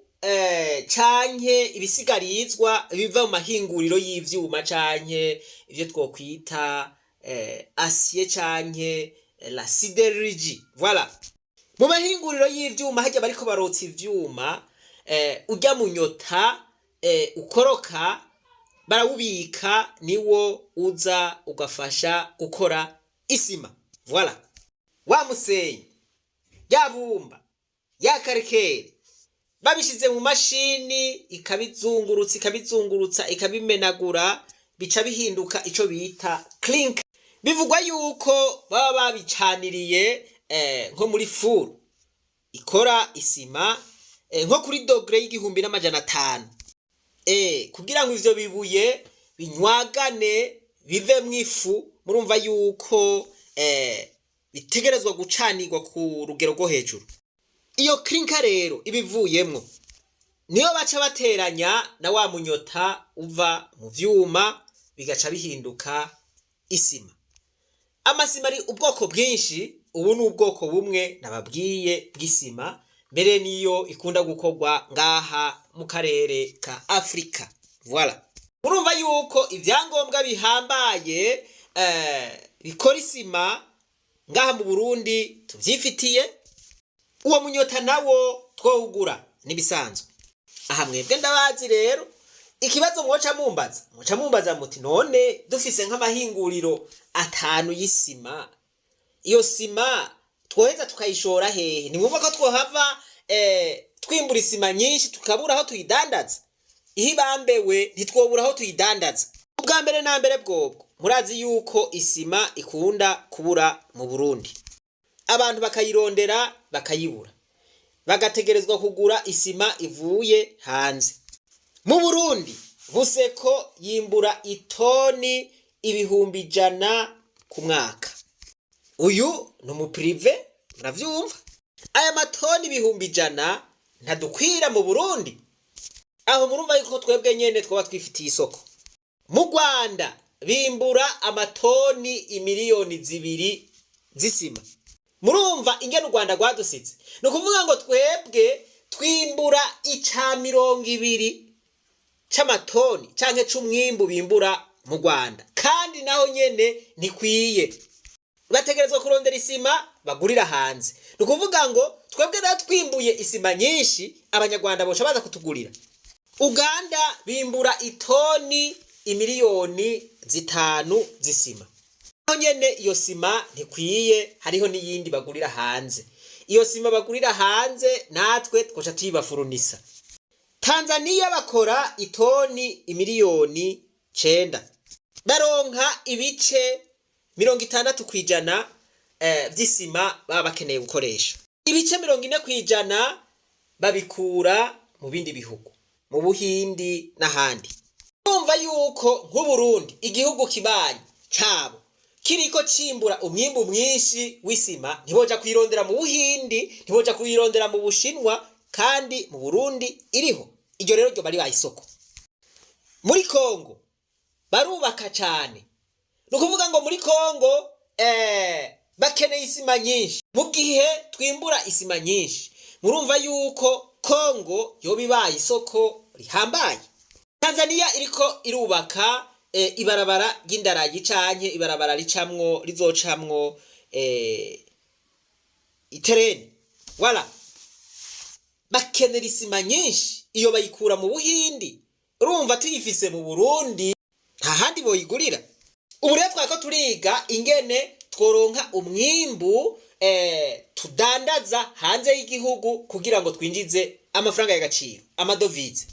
canke ibisigarizwa biva mu mahinguriro y'ivyuma canke ivyo twokwita acier canke la sidérurgie. Voilà. Mu mahinguriro y'ivyuma hajya bariko barotsa ivyuma, ujya munyota ukoroka barawubika niwo uza ugafasha gukora isima. Voilà. Wa musenyi, ya bumba, ya calcaire babishize mu mashini ikabizungurutsa ikabimenagura, bica bihinduka ico bita clinker. Bivugwa yuko baba babicaniriye nko muri furu ikora isima nko kuri dogere 1500. Kugira ngo ivyo bibuye binywagane bive mwifu, murumva yuko bitegerezwa gucanirwa ku rugero rwo hejuru. Iyo clinker rero ibivuyemwo niyo baca bateranya na wa munyota uva mu vyuma bigaca bihinduka isima. Amasima ari ubwoko bwinshi, ubu ni ubwoko bumwe nababwiye bw'isima, mbere niyo ikunda gukorwa ngaha mu karere ka Afrika. Voilà. Urumva yuko ivyangombwa bihambaye bikora isima ngaha mu Burundi tuvyifitiye. Uwo munyota nawo twogura nibisanzwe. Aha mwebwe ndabazi rero, ikibazo mwoca mumbaza muti none dufise nk'amahinguriro 5 y'isima, iyo sima twoheza tukayishora hehe? Ni mwumva ko twohava twimbura isima nyinshi tukabura aho tuyidandaza? Ihibambewe ntitwobura aho tuyidandaza. Ubwa mbere na mbere bwobwo murazi yuko isima ikunda kubura mu Burundi. Abantu bakayirondera bakayibura, bagategerezwa kugura isima ivuye hanze. mu Burundi Buseko yimbura itoni ibihumbi 100 ku mwaka. Uyu ni umuprive, muravyumva? Aya matoni ibihumbi 100 ntadukwira mu Burundi. Aho murumva yuko twebwe nyene twaba twifitiye isoko. Mu Rwanda bimbura amatoni imiliyoni 2 z'isima. Murumva ingene u Rwanda rwadusize. No kuvuga ngo twebwe twimbura ica 20 c'amatoni canke c'umwimbu bimbura mu Rwanda, kandi naho nyene ntikwiye. Bategerezwa kurondera isima bagurira hanze. No kuvuga ngo twebwe rero twimbuye isima nyinshi, abanyarwanda boca baza kutugurira. Uganda bimbura itoni imiliyoni 5 z'isima. Naho nyene iyo sima ntikwiye, hariho n'iyindi bagurira hanze. Iyo sima bagurira hanze natwe twoca tuyibafurunisa. Tanzania bakora itoni imiliyoni 9. Baronka ibice 60% vy'isima baba bakeneye gukoresha. Ibice 40% babikura mu bindi bihugu, mu Buhindi n'ahandi. Urumva yuko nk'u Burundi igihugu kibanyi cabo kiriko cimbura umwimbu mwinshi w'isima, ntiboja kuyirondera mu Buhindi, ntiboja kuyirondera mu Bushinwa, kandi mu Burundi iriho. Iryo rero ryo bari bayisoko. Muri Kongo barubaka cyane. No kuvuga ngo muri Kongo bakeneye isima nyinshi. Mu gihe twimbura isima nyinshi, murumva yuko Kongo yo bibaye isoko rihambaye. Tanzania iriko irubaka ibarabara ry'indarayi canke ibarabara ricamwo rizocamwo itereni. Wala bakenera isima nyinshi, iyo bayikura mu Buhindi. Urumva tuyifise mu Burundi nta handi boyigurira. Ubu rero twako turiga ingene tworonka umwimbu tudandaza hanze y'igihugu kugira ngo twinjize amafaranga y'agaciro, amadovize.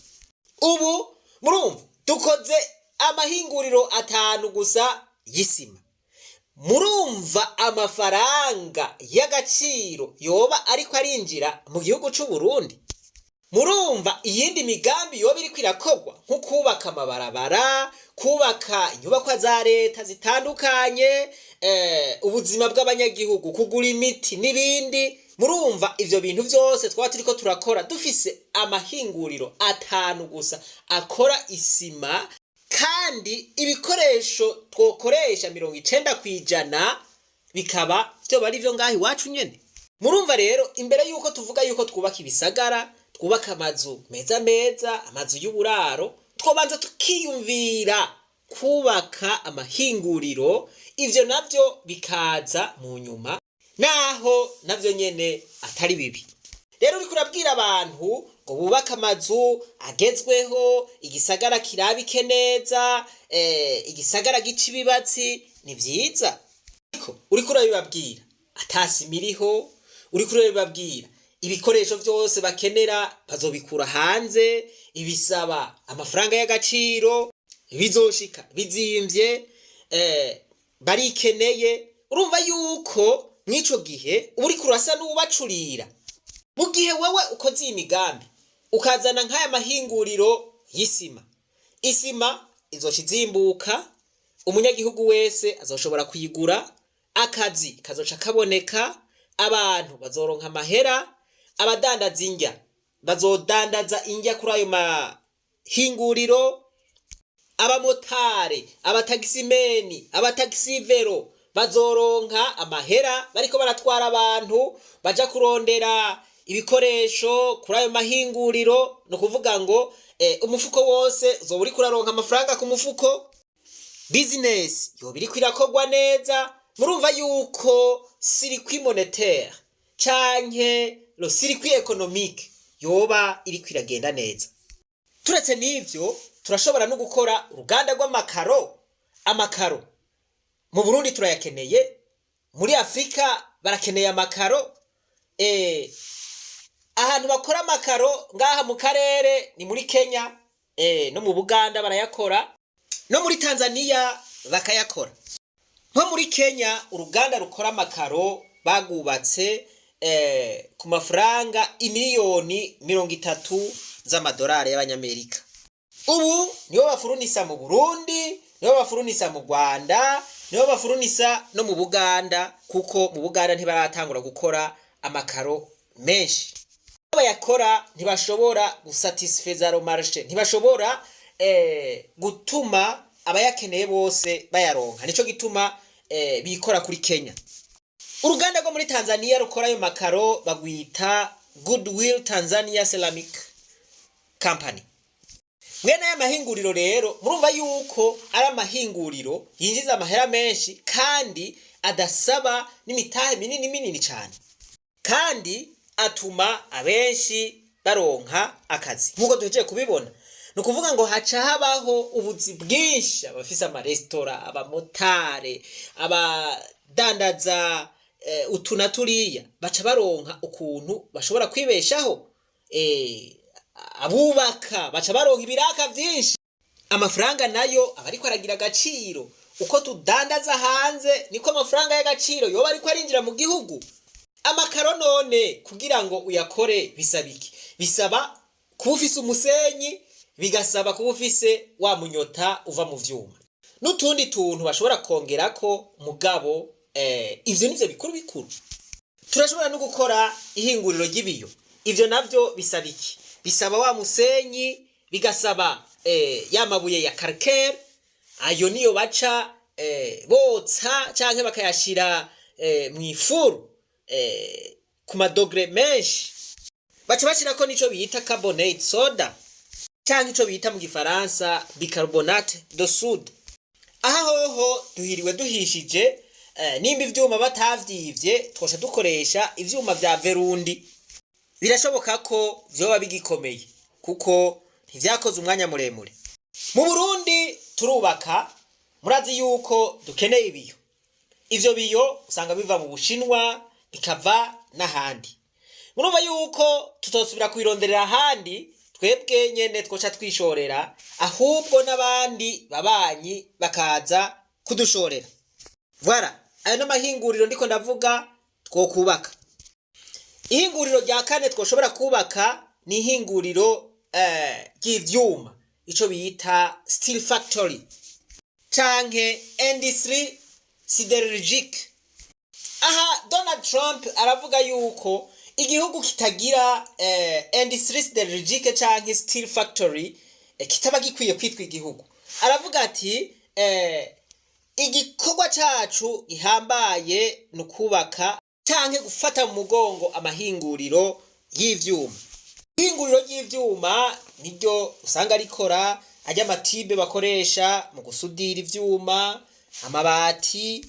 Ubu murumva dukoze amahinguriro 5 gusa y'isima. Murumva amafaranga y'agaciro yoba ariko arinjira mu gihugu c'u Burundi. Murumva iyindi migambi yoba iri kwirakogwa nko kubaka amabarabara, kubaka inyubakwa za leta zitandukanye, ubuzima bw'abanyagihugu, kugura imiti n'ibindi. Murumva ivyo bintu vyose twaba turiko turakora dufise amahinguriro 5 gusa akora isima, kandi ibikoresho twokoresha 90% bikaba byo bari byo ngahi wacu nyene. Murumva rero imbere yuko tuvuga yuko twubaka ibisagara, twubaka amazu meza, amazu y'uburaro, twobanza tukiyumvira kubaka amahinguriro. Ivyo navyo bikaza mu nyuma, naho navyo nyene atari bibi. Rero uriko urabwira abantu ngo bubaka amazu agezweho, igisagara kirabike neza, igisagara gica ibibatsi, ni vyiza. Ariko uriko urabibabwira atasimiriho, uriko urabibabwira ibikoresho byose bakenera bazobikura hanze, ibisaba amafaranga y'agaciro, bizoshika bizimvye, barikeneye. Urumva yuko mwico gihe uri kurasa n'ubacurira. Mu gihe wewe ukoze imigambi ukazana nk'aya mahinguriro y'isima, isima izoshizimbuka, umunyagihugu wese azoshobora kuyigura, akazi kazoca kaboneka, abantu bazoronka amahera, abadandaza indya bazodandaza indya kuri ayo mahinguriro, abamotare, abatagisimeni, abatagisivero bazoronka amahera bariko baratwara abantu baja kurondera ibikoresho kuri ayo mahinguriro. No kuvuga ngo umufuko wose uzoba uri kuraronka amafaranga ku mufuko, business yoba iri kwirakogwa neza. Murumva yuko circuit monétaire canke le circuit économique yoba iri kwiragenda neza. Turetse n'ivyo turashobora no gukora uruganda rw'amakaro. Amakaro mu Burundi turayakeneye, muri Afrika barakeneye amakaro. Ahantu bakora amakaro ngaha mu karere ni muri Kenya, no mu Buganda barayakora, no muri Tanzania bakayakora. Nko muri Kenya uruganda rukora amakaro bagubatse ku mafaranga imiliyoni 30 z'amadolari y'abanyamerika. ubu nibo bafurunisa mu Burundi, nibo bafurunisa mu Rwanda, nibo bafurunisa no mu Buganda, kuko mu Buganda ntibaratangura gukora amakaro menshi. Bayakora ntibashobora gusatisfeza le marché, ntibashobora gutuma abayakeneye bose bayaronka. Nico gituma bikora kuri Kenya. Uruganda rwo muri Tanzania rukora ayo makaro bagwita Goodwill Tanzania Ceramic Company. Mwene aya mahinguriro rero murumva yuko ari amahinguriro yinjiza amahera menshi kandi adasaba n'imitahe minini cyane, kandi atuma abenshi baronka akazi. Nkuko duhejeje kubibona, nukuvuga ngo haca habaho ubuzi bwinshi, abafise amaresitora, abamotare, abadandaza utuna turiya baca baronka ukuntu bashobora kwibeshaho, abubaka baca baronka ibiraka vyinshi. Amafaranga nayo aba ariko aragira agaciro, uko tudandaza hanze niko amafaranga y'agaciro yoba ariko arinjira mu gihugu. Amakaro none kugira ngo uyakore bisaba iki? Bisaba kuba ufise umusenyi, bigasaba kuba ufise wa munyota uva mu vyuma n'utundi tuntu bashobora kongerako. Mugabo ivyo nivyo bikuru. Turashobora no gukora ihinguriro ry'ibiyo, ivyo navyo bisaba iki? Bisaba wa musenyi, bigasaba ya mabuye ya calcaire, ayo niyo baca botsa canke bakayashira mw'ifuru ku madogre menshi, baca bashirako nico bita carbonate soda canke ico bita mu gifaransa bicarbonate de soude. Aha hoho duhiriwe duhishije, nimba ivyuma batavyivye twosha dukoresha ivyuma vya verundi. Birashoboka ko vyoba bigikomeye kuko ntivyakoze umwanya muremure. Mu Burundi turubaka, murazi yuko dukeneye ibiyo. Ivyo biyo usanga biva mu Bushinwa bikava n'ahandi. Murumva yuko tutosubira kwironderera ahandi, twebwe nyene twoca twishorera, ahubwo n'abandi babanyi bakaza kudushorera. Voilà, ayo n'amahinguriro ndiko ndavuga twokubaka. Ihinguriro rya kane twoshobora kubaka ni ihinguriro ry'ivyuma, ico bita steel factory canke industrie sidérurgique. Aha Donald Trump aravuga yuko igihugu kitagira industrie sidérurgique canke steel factory kitaba gikwiye kwitwa igihugu. Aravuga ati igikorwa cacu gihambaye no kubaka canke gufata mu mugongo amahinguriro y'ivyuma. Ihinguriro ry'ivyuma niryo usanga rikora ajya amatibe bakoresha mu gusudira ivyuma, amabati,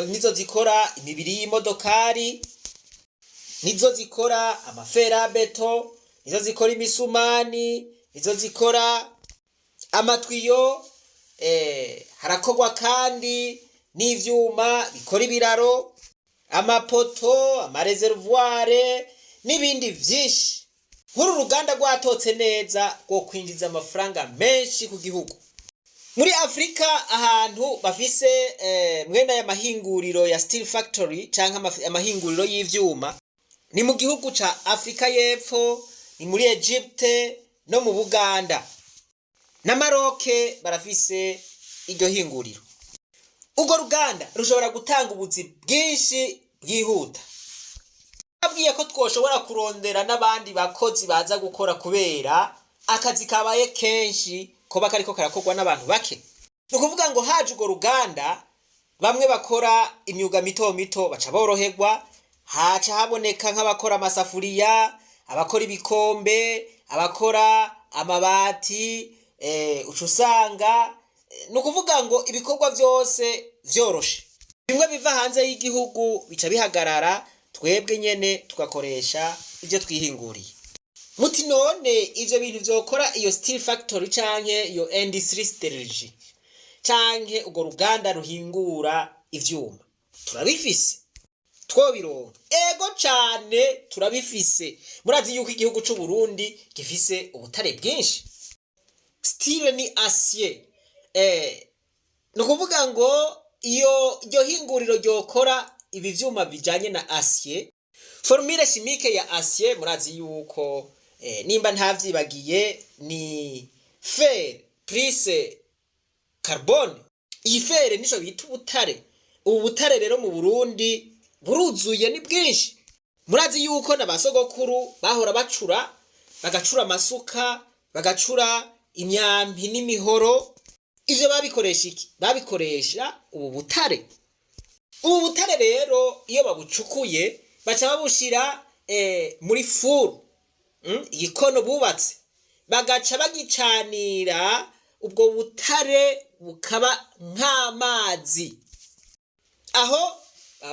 nizo zikora imibiri y'imodokari, nizo zikora amaferabeto, nizo zikora imisumani, nizo zikora amatwiyo, harakorwa kandi n'ivyuma bikora ibiraro, amapoto, amareservoir n'ibindi vyinshi. Nkuru ruganda rwatotse neza rwo kwinjiza amafaranga menshi ku gihugu. Muri Afrika ahantu bafise mwenda ya mahinguriro ya steel factory canke amahinguriro y'ivyuma ni mu gihugu ca Afrika y'Epfo, ni muri Egypte no mu Buganda na Maroc barafise iryo hinguriro. Ugo ruganda rushobora gutanga ubuzi bwinshi bwihuta. Abwiye ko twoshobora kurondera n'abandi bakozi baza gukora kubera akazi kabaye kenshi ko bakariko karakorwa n'abantu bake. Nukuvuga ngo haje ugo ruganda, bamwe bakora imyuga mito mito baca boroherwa, haca haboneka nk'abakora amasafuriya, abakora ibikombe, abakora amabati, ucusanga nukuvuga ngo ibikorwa vyose vyoroshe. Bimwe biva hanze y'igihugu bica bihagarara, twebwe nyene tugakoresha ivyo twihinguriye. Muti none ivyo bintu vyokora iyo steel factory canke iyo industrie sidérurgique canke ugo ruganda ruhingura ivyuma turabifise, twobironka? Ego cane turabifise. Murazi yuko igihugu c'u Burundi gifise ubutare bwinshi. Steel ni acier. Nukuvuga ngo iyo hinguriro ryokora ibi vyuma bijanye na acier, formule chimique ya acier murazi yuko nimba ntavyibagiye ni fer plus carbone. Iyi fere nico bita ubutare. Ubu butare rero mu Burundi buruzuye ni bwinshi. Murazi yuko n'abasogokuru bahora bagacura amasuka, bagacura imyambi n'imihoro. Ivyo babikoresha iki? Babikoresha ubu butare. Ubu butare rero iyo babucukuye baca babushira muri furu, igikono bubatse, bagaca bagicanira, ubwo butare bukaba nk'amazi. Aho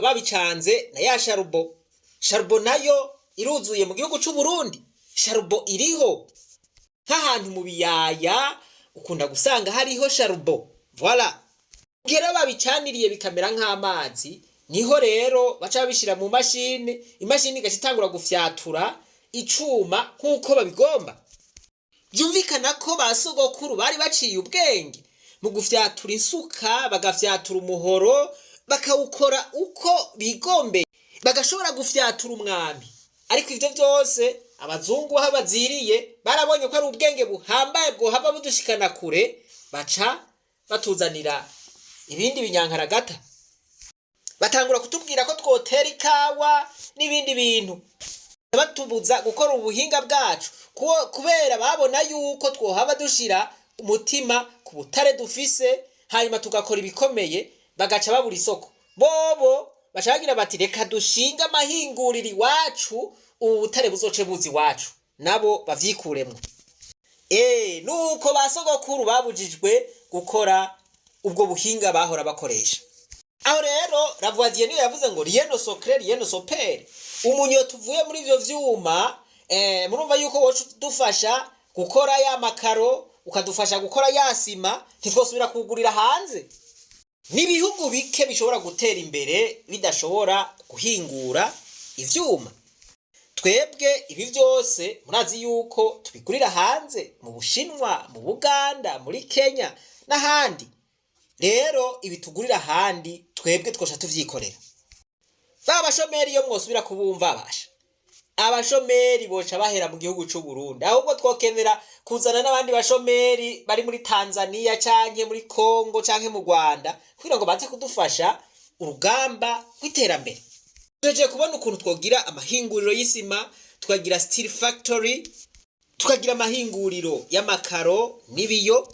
babicanze na ya sharubo nayo iruzuye mu gihugu c'u Burundi. Sharubo iriho nk'ahantu mu biyaya ukunda gusanga hariho sharubo. Voilà. Gera babicaniriye bikamera nk'amazi, niho rero baca babishira mu mashini, imashini igacitangura gufyatura icuma nkuko babigomba. Byumvikana ko basogokuru bari baciye ubwenge mu gufyatura isuka, bagafyatura umuhoro, bakawukora uko bigombeye, bagashobora gufyatura umwami. Ariko ivyo byose abazungu aho baziriye barabonye ko ari ubwenge buhambaye bwohava budushikana kure, baca batuzanira ibindi binyankaragata. Batangura kutubwira ko twotera ikawa n'ibindi bintu, batubuza gukora ubuhinga bwacu kubera babona yuko twohava dushira umutima ku butare dufise, hanyuma tugakora ibikomeye, bagaca babura isoko. Bobo bacagira bati reka dushinga amahinguriro iwacu, ubu butare buzoce buzi iwacu, nabo bavyikuremwo. Nuko basogokuru babujijwe gukora ubwo buhinga bahora bakoresha. Aho rero Lavoisier niyo yavuze ngo rien ne secret rien ne s'opère. Umunyo tuvuye muri ivyo vyuma, murumva yuko wocu dufasha gukora ya makaro, ukadufasha gukora ya sima, ntitwosubira kugurira hanze. Nibihugu bike bishobora gutera imbere bidashobora guhingura ivyuma. Twebwe ibi byose murazi yuko tubigurira hanze, mu Bushinwa, mu Buganda, muri Kenya n'ahandi. Rero ibi tugurira handi twebwe twosha tuvyikorera. Babashomeri yo mwosubira kubumva basha. Abashomeri boca bahera mu gihugu c'u Burundi. Ahubwo twokenera kuzana n'abandi bashomeri bari muri Tanzania canke muri Kongo canke mu Rwanda kugira ngo baze kudufasha urugamba rw'iterambere. Tuje kubona ukuntu twogira amahinguriro y'isima, tukagira steel factory, tukagira amahinguriro y'amakaro n'ibiyo.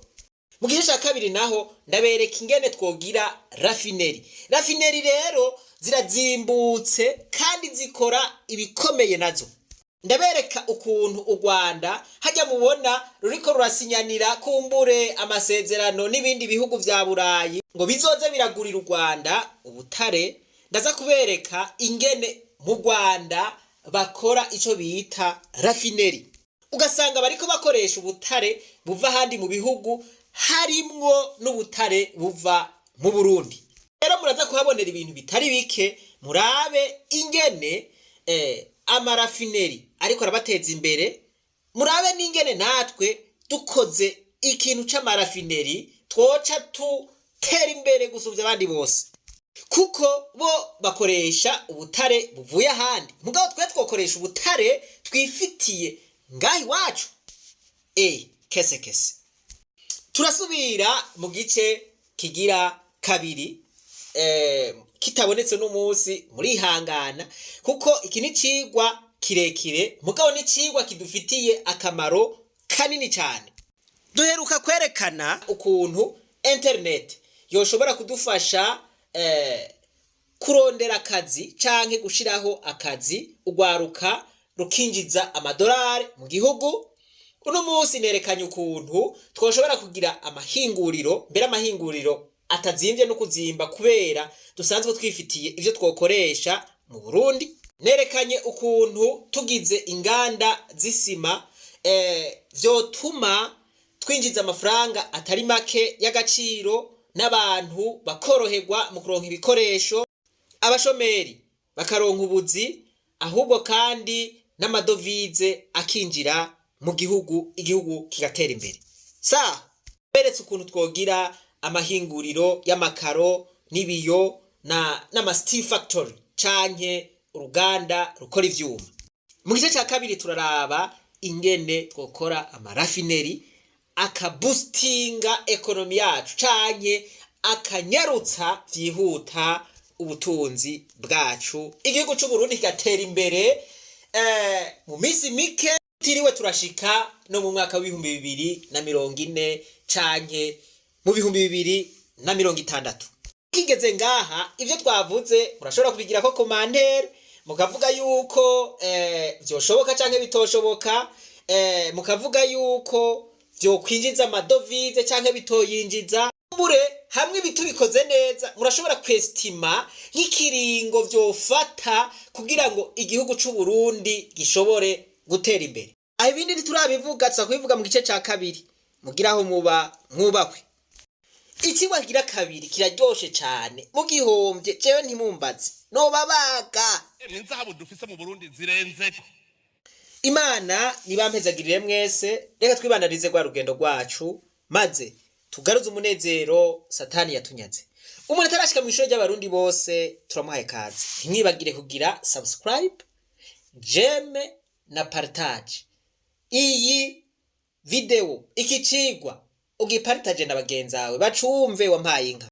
Mu gihe cya kabiri naho ndabereka ingene twogira raffineri. Raffineri rero zirazimbutse kandi zikora ibikomeye nazo. Ndabereka ukuntu u Rwanda hajya mubona ruriko rurasinyanira kumbure amasezerano n'ibindi bihugu vya Burayi ngo bizoze biragurira u Rwanda ubutare. Ndaza kubereka ingene mu Rwanda bakora ico bita raffineri. Ugasanga bariko bakoresha ubutare buva handi mu bihugu, harimwo n'ubutare buva mu Burundi. Rero muraza kuhabonera ibintu bitari bike, murabe ingene amaraffineri ariko arabateza imbere, murabe n'ingene natwe dukoze ikintu c'amaraffineri twoca tutera imbere gusubya abandi bose. Kuko bo bakoresha ubutare buvuye ahandi, mugabo twe twokoresha ubutare twifitiye ngahi wacu. Kese turasubira mu gice kigira kabiri, kitabonetse n'umunsi murihangana kuko iki ni cigwa kirekire, mugabo ni cigwa kidufitiye akamaro kanini cyane. Duheruka kwerekana ukuntu internet yoshobora kudufasha kurondera akazi canke gushiraho akazi, ugwaruka rukinjiza amadolari mu gihugu. Uno munsi nerekanye ukuntu twoshobora kugira amahinguriro, mbere amahinguriro atazimvye no kuzimba kubera dusanzwe twifitiye ivyo twokoresha mu Burundi. Nerekanye ukuntu tugize inganda z'isima vyotuma twinjiza amafaranga atari make y'agaciro, n'abantu bakoroherwa mu kuronka ibikoresho, abashomeri bakaronka ubuzi, ahubwo kandi n'amadovize akinjira mu gihugu, igihugu kigatera imbere. Beretse ukuntu twogira amahinguriro y'amakaro n'ibiyo n'ama steel factory canke uruganda rukora ivyuma. Mu gice cya kabiri turaraba ingene twokora amaraffineri, akabustinga ekonomi yacu canke akanyarutsa vyihuta ubutunzi bwacu, igihugu c'u Burundi kigatera imbere mu misi mike, tiriwe turashika no mu mwaka w'ibihumbi 2040 canke mu bihumbi 2060. Kigeze ngaha ivyo twavuze murashobora kubigira ko commentaire mukavuga yuko vyoshoboka canke bitoshoboka, mukavuga yuko vyokwinjiza amadovize canke bitoyinjiza. Mbure hamwe bitubikoze neza murashobora kwestima nk'ikiringo vyofata kugira ngo igihugu c'u Burundi gishobore gutera imbere. Aho ibindi ntiturabivuga, tuza kubivuga mu gice ca kabiri, mugiraho muba mwubahwe. Ikibagira kabiri kiraryoshe cane, mugihombye jewe ntimumbaze nobabaga n'inzahabu dufise mu Burundi zirenzeko. Imana nibampezagirire mwese, reka twibandarize rwa rugendo rwacu maze tugaruze umunezero Satani yatunyaze. Umuntu atarashika mu ishuri ry'abarundi bose turamuhaye kazi. Ntimwibagire kugira subscribe, jeme na partage. Iyi video iki cigwa ugipartage na bagenzi bawe bacumve wampaye inka.